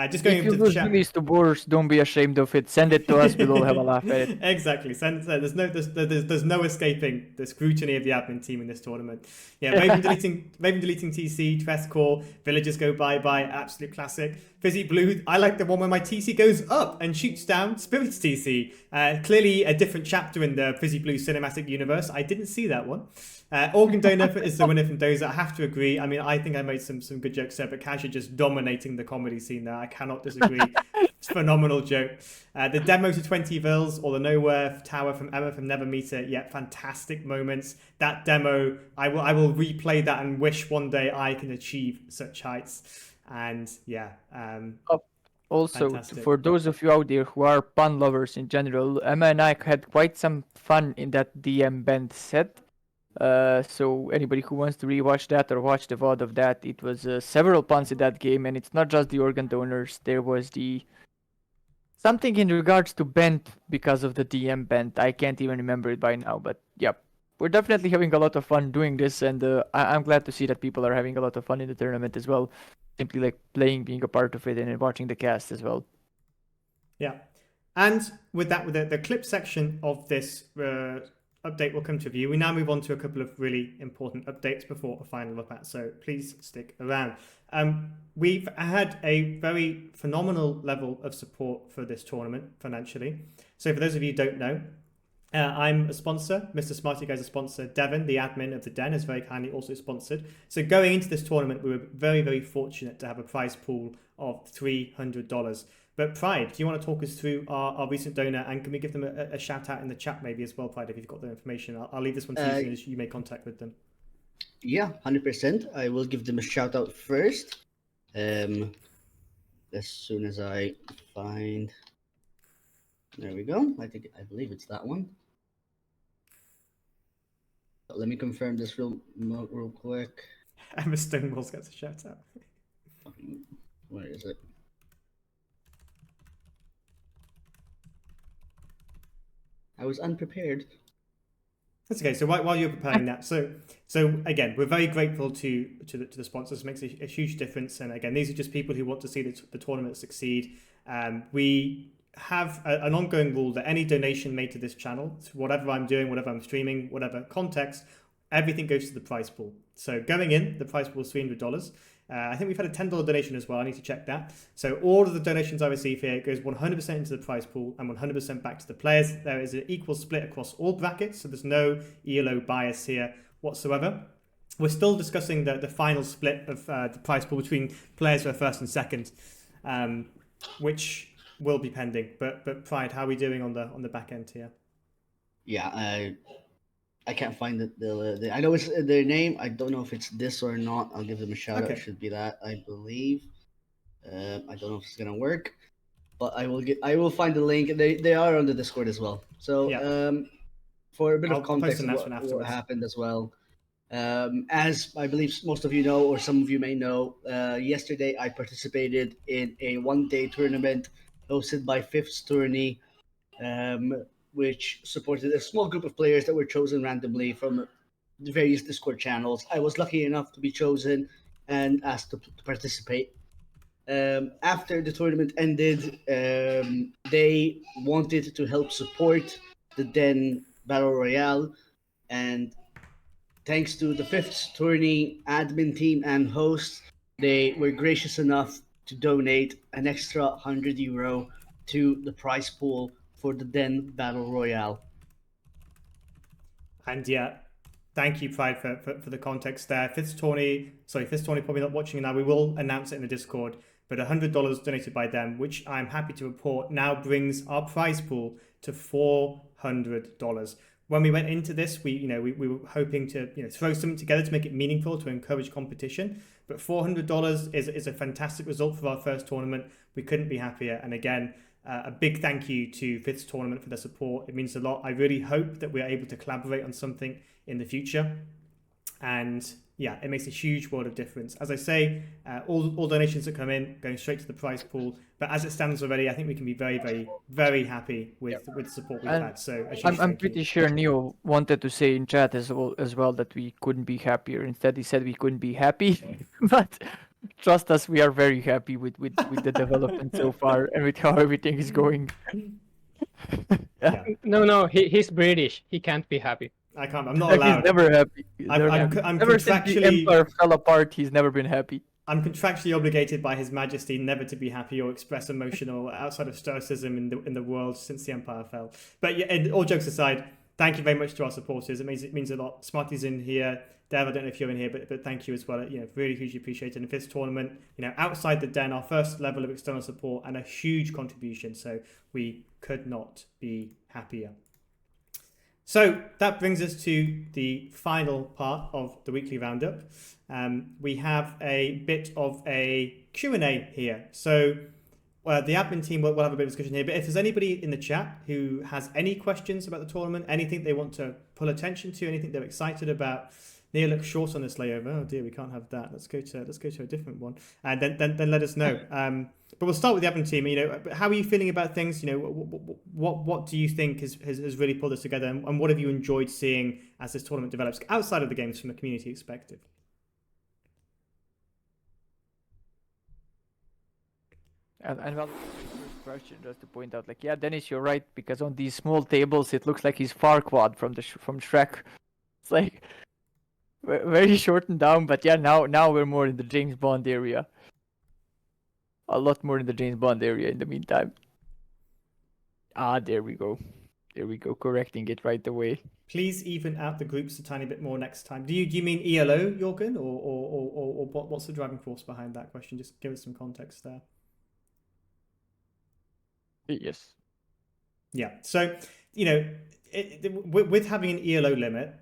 Just going if you into the lose chat. release to Boris, don't be ashamed of it. Send it to us. We'll all have a laugh at it. Exactly. There's no escaping the scrutiny of the admin team in this tournament. Yeah, Raven deleting TC, Tress Core, Villagers go bye, absolute classic. Fizzy Blue, I like the one where my TC goes up and shoots down Spirit's TC. Clearly a different chapter in the Fizzy Blue cinematic universe. I didn't see that one. Organ Donor is the winner from Dozer. I have to agree. I mean, I think I made some good jokes there, but Kasia just dominating the comedy scene there. I cannot disagree. It's a phenomenal joke. The demo to 20 Vills, or the Nowhere Tower from Emma from Never Meter. Yeah, fantastic moments. That demo, I will replay that and wish one day I can achieve such heights. And yeah. Also, fantastic. for those of you out there who are pun lovers in general, Emma and I had quite some fun in that DM band set. So anybody who wants to rewatch that or watch the VOD of that, it was several puns in that game, and it's not just the organ donors. There was something in regards to bent because of the DM bent. I can't even remember it by now, but yeah, we're definitely having a lot of fun doing this, and I'm glad to see that people are having a lot of fun in the tournament as well. Simply like playing, being a part of it, and watching the cast as well. Yeah, and with that, with the clip section of this update will come to view. We now move on to a couple of really important updates before a final look at, so please stick around. We've had a very phenomenal level of support for this tournament financially. So for those of you who don't know, I'm a sponsor. Mr. Smarty Guy's a sponsor. Devon, the admin of the Den, is very kindly also sponsored. So going into this tournament, we were very, very fortunate to have a prize pool of $300. But Pride, do you want to talk us through our recent donor, and can we give them a shout out in the chat maybe as well, Pride, if you've got the information? I'll leave this one to you as you make contact with them. Yeah, 100%. I will give them a shout out first. As soon as I find, there we go. I believe it's that one. Let me confirm this real quick. Emma Stonewalls gets a shout out. Where is it? I was unprepared. That's okay. So while you're preparing that, so again, we're very grateful to the sponsors. It makes a huge difference. And again, these are just people who want to see the tournament succeed. We have an ongoing rule that any donation made to this channel, to whatever I'm doing, whatever I'm streaming, whatever context, everything goes to the prize pool. So going in, the prize pool is $300. I think we've had a $10 donation as well. I need to check that. So all of the donations I receive here goes 100% into the prize pool and 100% back to the players. There is an equal split across all brackets, so there's no ELO bias here whatsoever. We're still discussing the final split of the prize pool between players who are first and second, which will be pending. But Pride, how are we doing on the back end here? Yeah, I can't find the I know it's their name. I don't know if it's this or not. I'll give them a shout out. It should be that, I believe. I don't know if it's gonna work, but I will find the link. They are on the Discord as well. So yeah. For a bit of context, what happened as well. As I believe most of you know, or some of you may know, yesterday I participated in a one-day tournament hosted by Fifth's Tourney, which supported a small group of players that were chosen randomly from the various Discord channels. I was lucky enough to be chosen and asked to participate. after the tournament ended, they wanted to help support the Den Battle Royale, and thanks to the fifth tourney admin team and host, they were gracious enough to donate an extra €100 to the prize pool for the Den Battle Royale. And yeah, thank you, Pride, for the context there. Fifth tourney probably not watching now. We will announce it in the Discord. But $100 donated by them, which I'm happy to report, now brings our prize pool to $400. When we went into this, we were hoping to throw something together to make it meaningful, to encourage competition. But $400 is a fantastic result for our first tournament. We couldn't be happier. And again, a big thank you to Fifth Tournament for their support. It means a lot. I really hope that we're able to collaborate on something in the future. And yeah, it makes a huge world of difference. As I say, all donations that come in going straight to the prize pool. But as it stands already, I think we can be very, very, very happy with the support we've had. So I'm pretty sure Neo wanted to say in chat as well that we couldn't be happier. Instead, he said we couldn't be happy. But trust us, we are very happy with the development so far and with how everything is going. Yeah. No, he's British. He can't be happy. I can't. I'm not allowed. He's never happy. I'm Ever since the contractually Empire fell apart, he's never been happy. I'm contractually obligated by His Majesty never to be happy or express emotional outside of stoicism in the world since the Empire fell. But yeah, and all jokes aside, thank you very much to our supporters. It means a lot. Smarty's in here. Dev, I don't know if you're in here, but thank you as well. Really hugely appreciated. And this tournament, outside the den, our first level of external support and a huge contribution. So we could not be happier. So that brings us to the final part of the weekly roundup. We have a bit of a Q&A here. So the admin team will have a bit of discussion here. But if there's anybody in the chat who has any questions about the tournament, anything they want to pull attention to, anything they're excited about, Neil looks short on this layover. Oh dear, we can't have that. Let's go to a different one, and then let us know. But we'll start with the admin team. How are you feeling about things? What do you think has really pulled this together, and what have you enjoyed seeing as this tournament develops outside of the games from a community perspective? And well, question just to point out, Dennis, you're right, because on these small tables it looks like he's Farquaad from Shrek. It's like very shortened down, but yeah, now we're more in the James Bond area. A lot more in the James Bond area in the meantime. There we go, correcting it right away. Please even out the groups a tiny bit more next time. Do you mean ELO, Jorgen, or what's the driving force behind that question? Just give us some context there. Yes. Yeah. So with having an ELO limit,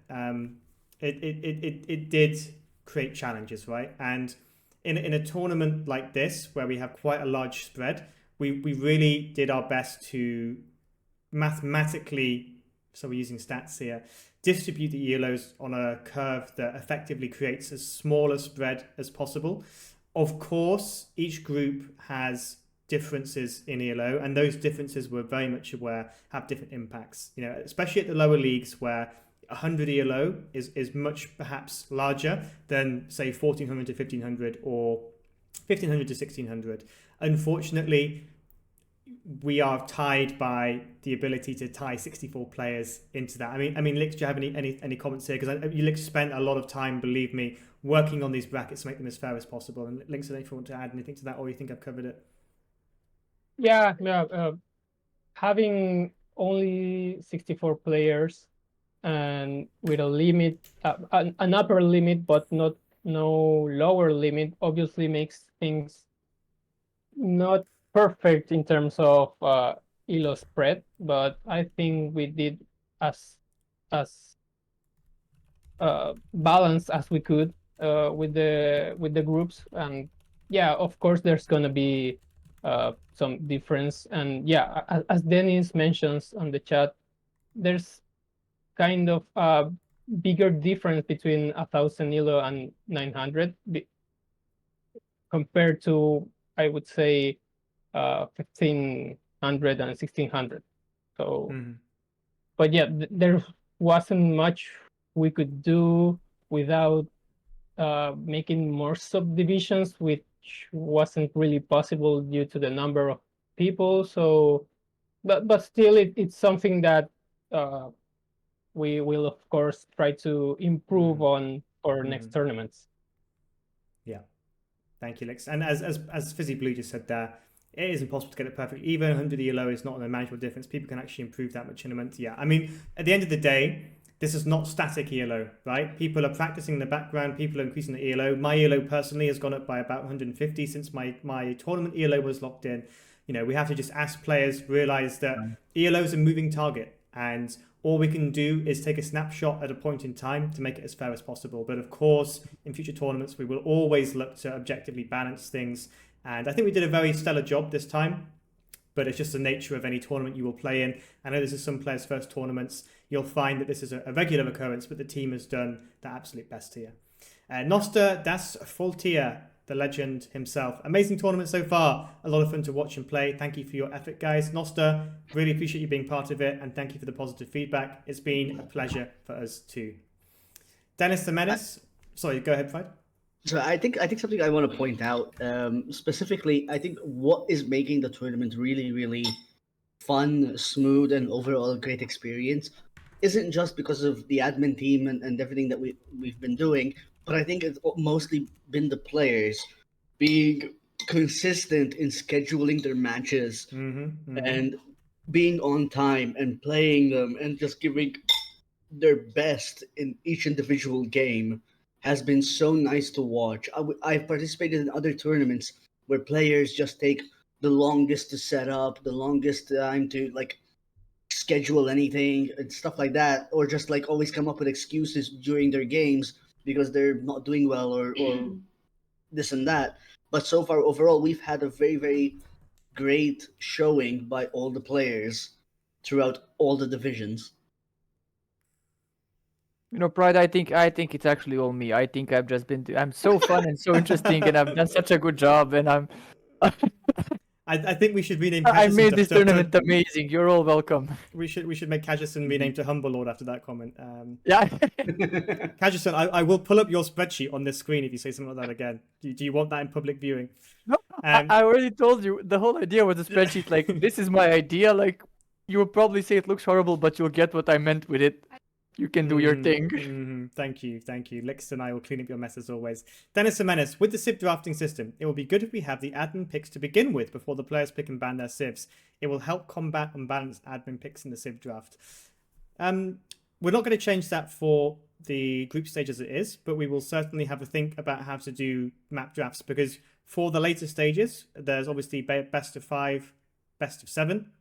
it did create challenges, right? And in a tournament like this, where we have quite a large spread, we really did our best to mathematically, so we're using stats here, distribute the ELOs on a curve that effectively creates as small a spread as possible. Of course, each group has differences in ELO, and those differences we're very much aware have different impacts, especially at the lower leagues where 100 ELO is much perhaps larger than say 1400 to 1500 or 1500 to 1600. Unfortunately, we are tied by the ability to tie 64 players into that. I mean, Lix, do you have any comments here? Because Lix spent a lot of time, believe me, working on these brackets to make them as fair as possible. And Lix, I don't know if you want to add anything to that, or you think I've covered it. Yeah. Having only 64 players and with a limit, an upper limit, but no lower limit, obviously makes things not perfect in terms of ELO spread. But I think we did as balanced as we could with the groups. And yeah, of course, there's gonna be some difference. And yeah, as Dennis mentions on the chat, there's kind of a bigger difference between 1000 ELO and 900 compared to, I would say, 1500 and 1600. So, but yeah, there wasn't much we could do without making more subdivisions with wasn't really possible due to the number of people. So, but still, it's something that we will of course try to improve on for next tournaments. Yeah, thank you, Lix. And as Fizzy Blue just said there, it is impossible to get it perfect. Even 100 ELO is not an unmanageable difference. People can actually improve that much in a month. Yeah, I mean, at the end of the day, this is not static ELO, right? People are practicing in the background. People are increasing the ELO. My ELO personally has gone up by about 150 since my tournament ELO was locked in. You know, we have to just ask players, realize that ELO is a moving target, and all we can do is take a snapshot at a point in time to make it as fair as possible. But of course, in future tournaments, we will always look to objectively balance things. And I think we did a very stellar job this time, but it's just the nature of any tournament you will play in. I know this is some players' first tournaments. You'll find that this is a regular occurrence, but the team has done the absolute best here. Noster das Foltier, the legend himself. Amazing tournament so far. A lot of fun to watch and play. Thank you for your effort, guys. Noster, really appreciate you being part of it, and thank you for the positive feedback. It's been a pleasure for us too. Dennis the Menace. Sorry, go ahead, Fred. So I think something I want to point out, specifically, I think what is making the tournament really, really fun, smooth, and overall a great experience isn't just because of the admin team and everything that we've been doing, but I think it's mostly been the players being consistent in scheduling their matches and being on time and playing them and just giving their best in each individual game has been so nice to watch. I've participated in other tournaments where players just take the longest to set up, the longest time to like schedule anything and stuff like that, or just like always come up with excuses during their games because they're not doing well or this and that. But so far, overall, we've had a very, very great showing by all the players throughout all the divisions. You know, Pride, I think it's actually all me. I think I've just been I'm so fun and so interesting, and I've done such a good job, and I think we should rename I Cajusan made to- this to- tournament amazing. You're all welcome. We should make Cajusan rename to Humble Lord after that comment. Yeah. Cajusan, I will pull up your spreadsheet on this screen if you say something like that again. Do you want that in public viewing? No, I already told you the whole idea was a spreadsheet. Like, this is my idea. Like, you will probably say it looks horrible, but you'll get what I meant with it. You can do your thing. Thank you. Lix and I will clean up your mess as always. Dennis the Menace, with the civ drafting system, it will be good if we have the admin picks to begin with before the players pick and ban their civs. It will help combat unbalanced admin picks in the civ draft. We're not going to change that for the group stage as it is, but we will certainly have a think about how to do map drafts, because for the later stages, there's obviously best of 5, best of 7.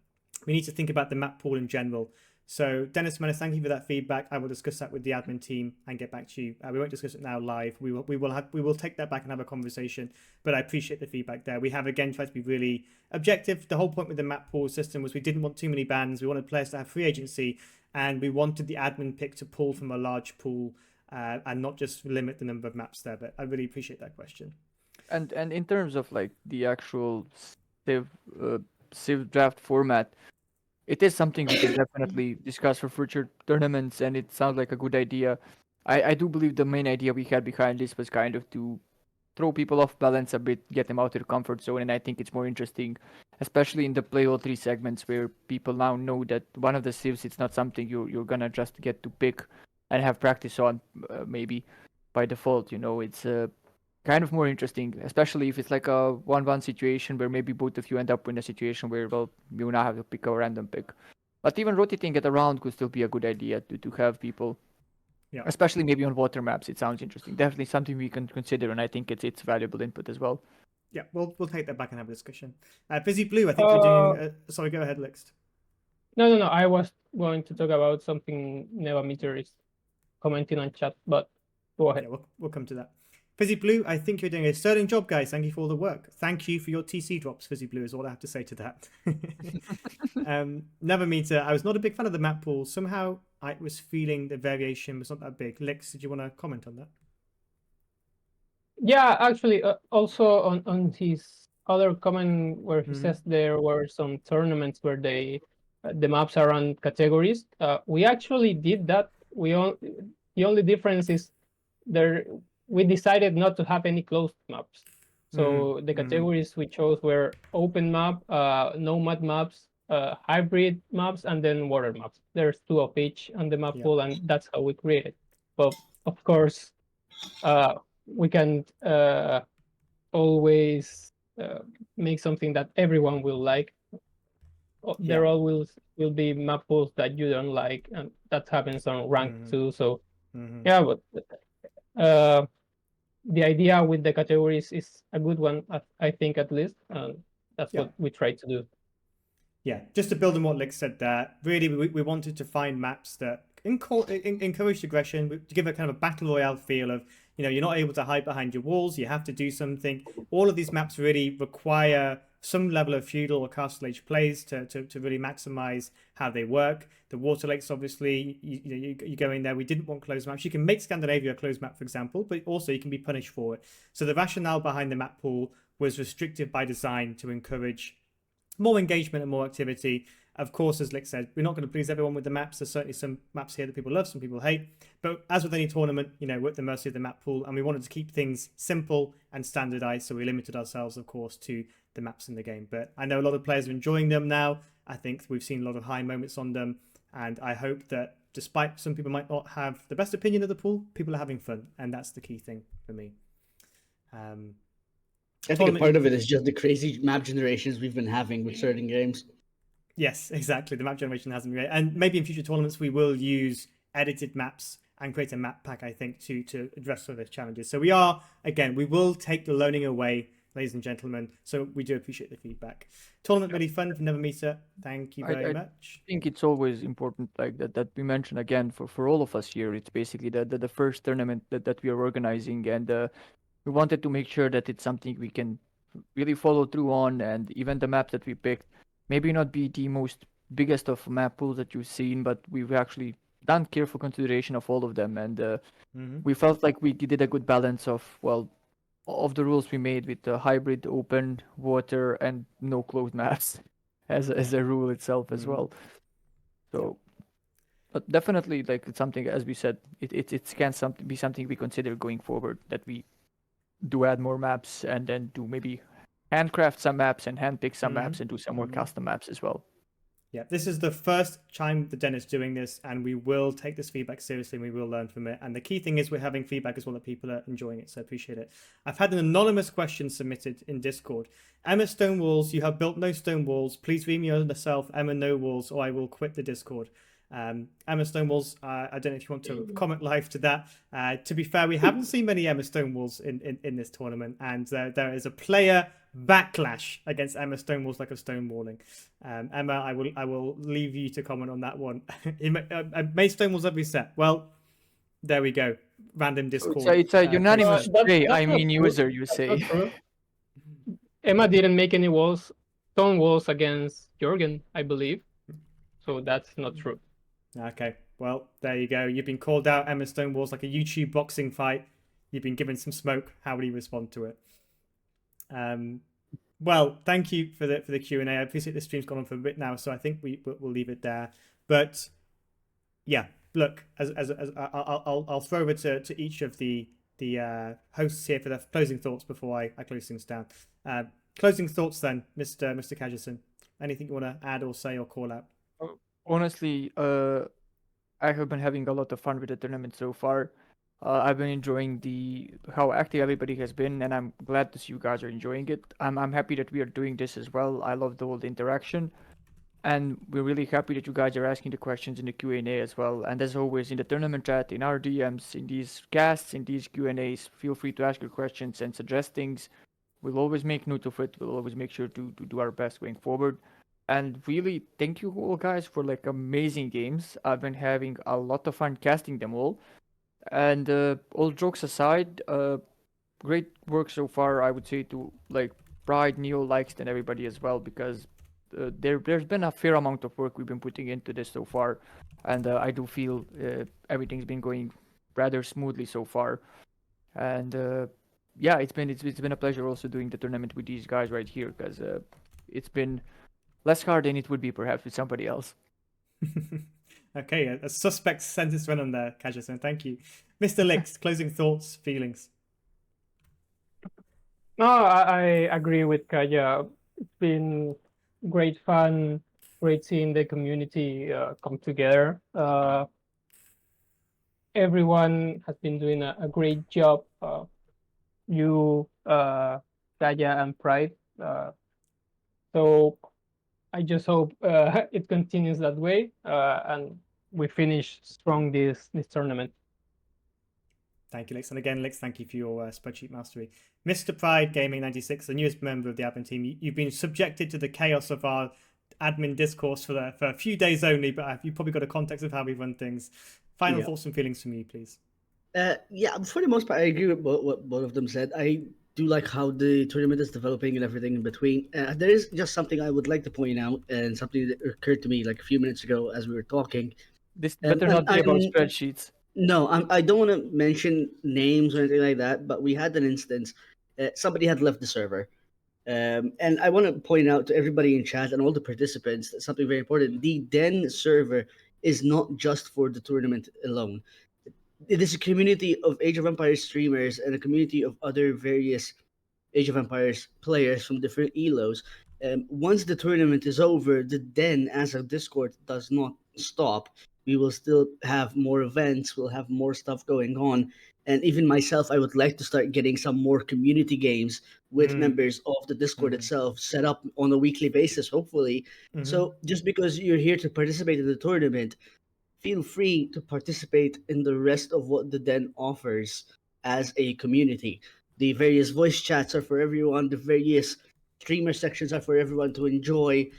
We need to think about the map pool in general. So, Dennis Menace, thank you for that feedback. I will discuss that with the admin team and get back to you. We won't discuss it now live. We will take that back and have a conversation. But I appreciate the feedback there. We have again tried to be really objective. The whole point with the map pool system was we didn't want too many bans. We wanted players to have free agency, and we wanted the admin pick to pull from a large pool and not just limit the number of maps there. But I really appreciate that question. And in terms of like the actual civ draft format, it is something we can definitely discuss for future tournaments, and it sounds like a good idea. I do believe the main idea we had behind this was kind of to throw people off balance a bit, get them out of their comfort zone, and I think it's more interesting, especially in the play all 3 segments where people now know that one of the civs, it's not something you're gonna just get to pick and have practice on maybe by default. You know, it's kind of more interesting, especially if it's like a 1-1 situation where maybe both of you end up in a situation where, well, you now have to pick a random pick. But even rotating it around could still be a good idea to have people, especially maybe on water maps. It sounds interesting. Definitely something we can consider, and I think it's valuable input as well. Yeah, we'll take that back and have a discussion. Fizzy Blue, I think you're doing... sorry, go ahead, Lixt. No. I was going to talk about something Nevameter is commenting on chat, but go ahead. Yeah, we'll come to that. Fizzy Blue, I think you're doing a sterling job, guys. Thank you for all the work. Thank you for your TC drops, Fizzy Blue, is all I have to say to that. Nevermeter, I was not a big fan of the map pool. Somehow I was feeling the variation was not that big. Lix, did you want to comment on that? Yeah, actually, also on his other comment where he says there were some tournaments where the maps are on categories. We actually did that. The only difference is we decided not to have any closed maps. So the categories we chose were open map, nomad maps, hybrid maps, and then water maps. There's 2 of each on the map Yeah. pool, and that's how we created. But of course, we can always make something that everyone will like. There Yeah. always will be map pools that you don't like, and that happens on rank too. So yeah, but the idea with the categories is a good one, I think, at least, and that's Yeah. what we try to do. Yeah, just to build on what Lick said there, really we wanted to find maps that encourage aggression, to give it kind of a battle royale feel of, you're not able to hide behind your walls, you have to do something. All of these maps really require some level of feudal or castle age plays to really maximize how they work. The water lakes, obviously, you go in there. We didn't want closed maps. You can make Scandinavia a closed map, for example, but also you can be punished for it. So the rationale behind the map pool was restricted by design to encourage more engagement and more activity. Of course, as Lick said, we're not going to please everyone with the maps. There's certainly some maps here that people love, some people hate. But as with any tournament, we're at the mercy of the map pool, and we wanted to keep things simple and standardized. So we limited ourselves, of course, to the maps in the game. But I know a lot of players are enjoying them now. I think we've seen a lot of high moments on them. And I hope that despite some people might not have the best opinion of the pool, people are having fun. And that's the key thing for me. I think a part of it is just the crazy map generations we've been having with certain games. Yes, exactly. The map generation hasn't been great. And maybe in future tournaments, we will use edited maps and create a map pack, I think, to address some of those challenges. So we will take the learning away, ladies and gentlemen. So we do appreciate the feedback. Tournament really fun from Nevermeter. Thank you very much. I think it's always important, like that we mention again for all of us here. It's basically the first tournament that we are organizing, and we wanted to make sure that it's something we can really follow through on, and even the map that we picked, maybe not be the most biggest of map pools that you've seen, but we've actually done careful consideration of all of them, and we felt like we did a good balance of the rules we made with the hybrid, open, water, and no closed maps as a rule itself as well. So, but definitely, like, it's something, as we said, it can be something we consider going forward, that we do add more maps and then do maybe handcraft some maps and handpick some maps and do some more custom maps as well. Yeah, this is the first time the Den is doing this, and we will take this feedback seriously and we will learn from it. And the key thing is we're having feedback as well, that people are enjoying it, so I appreciate it. I've had an anonymous question submitted in Discord. Emma Stone Walls, you have built no stone walls. Please read me yourself, Emma No Walls, or I will quit the Discord. Emma Stonewalls, I don't know if you want to comment live to that. To be fair, we haven't seen many Emma Stonewalls in this tournament, and there is a player backlash against Emma Stonewalls like a stonewalling. Emma, I will leave you to comment on that one. May Stonewalls every set. Well, there we go. Random Discord. It's a unanimous say. I mean, user, you say. Emma didn't make any stone walls against Jorgen, I believe. So that's not true. Okay, well, there you go. You've been called out, Emma Stonewalls, like a YouTube boxing fight. You've been given some smoke. How would you respond to it? Well, thank you for the Q&A. I appreciate the stream's gone on for a bit now, so I think we'll leave it there. But yeah, look, as I'll throw over to each of the hosts here for their closing thoughts before I close things down. Closing thoughts then, Mr. Cajerson. Anything you want to add or say or call out? Honestly, I have been having a lot of fun with the tournament so far. I've been enjoying how active everybody has been, and I'm glad to see you guys are enjoying it. I'm happy that we are doing this as well. I love the whole interaction, and we're really happy that you guys are asking the questions in the Q&A as well. And as always, in the tournament chat, in our DMs, in these casts, in these Q&As, feel free to ask your questions and suggest things. We'll always make note of it. We'll always make sure to do our best going forward. And really, thank you all guys for amazing games. I've been having a lot of fun casting them all. And all jokes aside, great work so far, I would say, to Pride, Neo, Likes, and everybody as well, because there's been a fair amount of work we've been putting into this so far. And I do feel everything's been going rather smoothly so far. And yeah, it's been a pleasure also doing the tournament with these guys right here, because it's been less hard than it would be perhaps with somebody else. Okay, a suspect sentence run on there, Kajason. Thank you. Mr. Lix, closing thoughts, feelings. No, I agree with Kaya. It's been great fun, great seeing the community come together. Everyone has been doing a great job. You, Kaya, and Pride. So I just hope it continues that way, and we finish strong this tournament. Thank you, Lix. And again, Lix, thank you for your spreadsheet mastery. Mr. Pride Gaming 96, the newest member of the admin team, you've been subjected to the chaos of our admin discourse for a few days only, but you've probably got a context of how we run things. Final thoughts and feelings from you, please. Yeah, for the most part, I agree with what both of them said. I do like how the tournament is developing and everything in between. There is just something I would like to point out, and something that occurred to me like a few minutes ago as we were talking. This better not be about spreadsheets. No, I don't want to mention names or anything like that, but we had an instance. Somebody had left the server. And I want to point out to everybody in chat and all the participants that something very important. The Den server is not just for the tournament alone. It is a community of Age of Empires streamers and a community of other various Age of Empires players from different elos. Once the tournament is over, the Den as a Discord does not stop. We will still have more events, we'll have more stuff going on. And even myself, I would like to start getting some more community games with members of the Discord itself set up on a weekly basis, hopefully. So just because you're here to participate in the tournament, feel free to participate in the rest of what the Den offers as a community. The various voice chats are for everyone, the various streamer sections are for everyone to enjoy.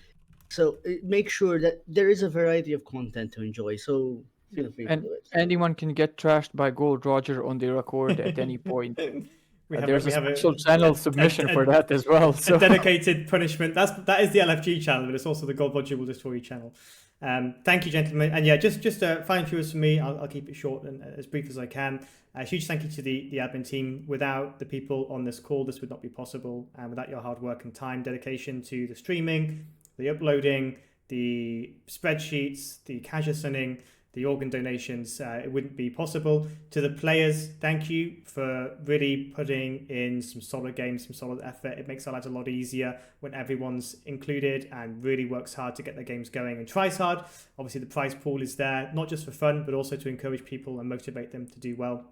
So make sure that there is a variety of content to enjoy. So feel free to do it. Anyone can get trashed by Gold Roger on their accord at any point. There's a we have special channel submission for that as well. So. A dedicated punishment. That is the LFG channel, but it's also the Gold Roger Will Destroy You channel. Thank you, gentlemen. And yeah, just final few words from me. I'll keep it short and as brief as I can. A huge thank you to the admin team. Without the people on this call, this would not be possible. And without your hard work and time, dedication to the streaming, the uploading, the spreadsheets, the casual sunning, the organ donations, it wouldn't be possible. To the players, thank you for really putting in some solid games, some solid effort. It makes our lives a lot easier when everyone's included and really works hard to get their games going and tries hard. Obviously, the prize pool is there, not just for fun, but also to encourage people and motivate them to do well.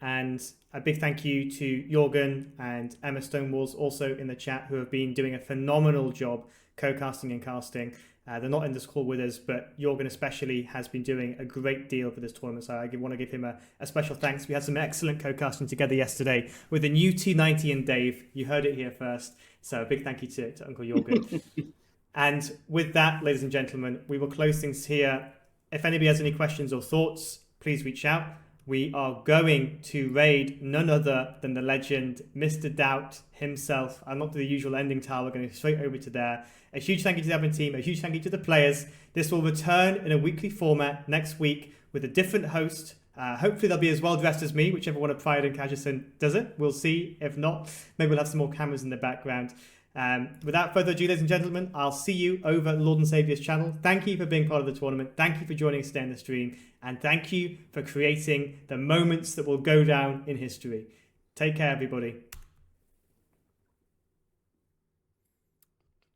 And a big thank you to Jorgen and Emma Stonewalls also in the chat, who have been doing a phenomenal job co-casting and casting. They're not in this call with us, but Jorgen especially has been doing a great deal for this tournament. So I want to give him a special thanks. We had some excellent co-casting together yesterday with the new 290 and Dave. You heard it here first. So a big thank you to Uncle Jorgen. And with that, ladies and gentlemen, we will close things here. If anybody has any questions or thoughts, please reach out. We are going to raid none other than the legend, Mr. Doubt himself. I'm not to the usual ending tile. We're going straight over to there. A huge thank you to the admin team. A huge thank you to the players. This will return in a weekly format next week with a different host. Hopefully they'll be as well dressed as me, whichever one of Pride and Cajison does it. We'll see. If not, maybe we'll have some more cameras in the background. Without further ado, ladies and gentlemen, I'll see you over Lord and Saviour's channel. Thank you for being part of the tournament. Thank you for joining us today in the stream. And thank you for creating the moments that will go down in history. Take care, everybody.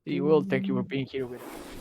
You will. Thank you for being here with us.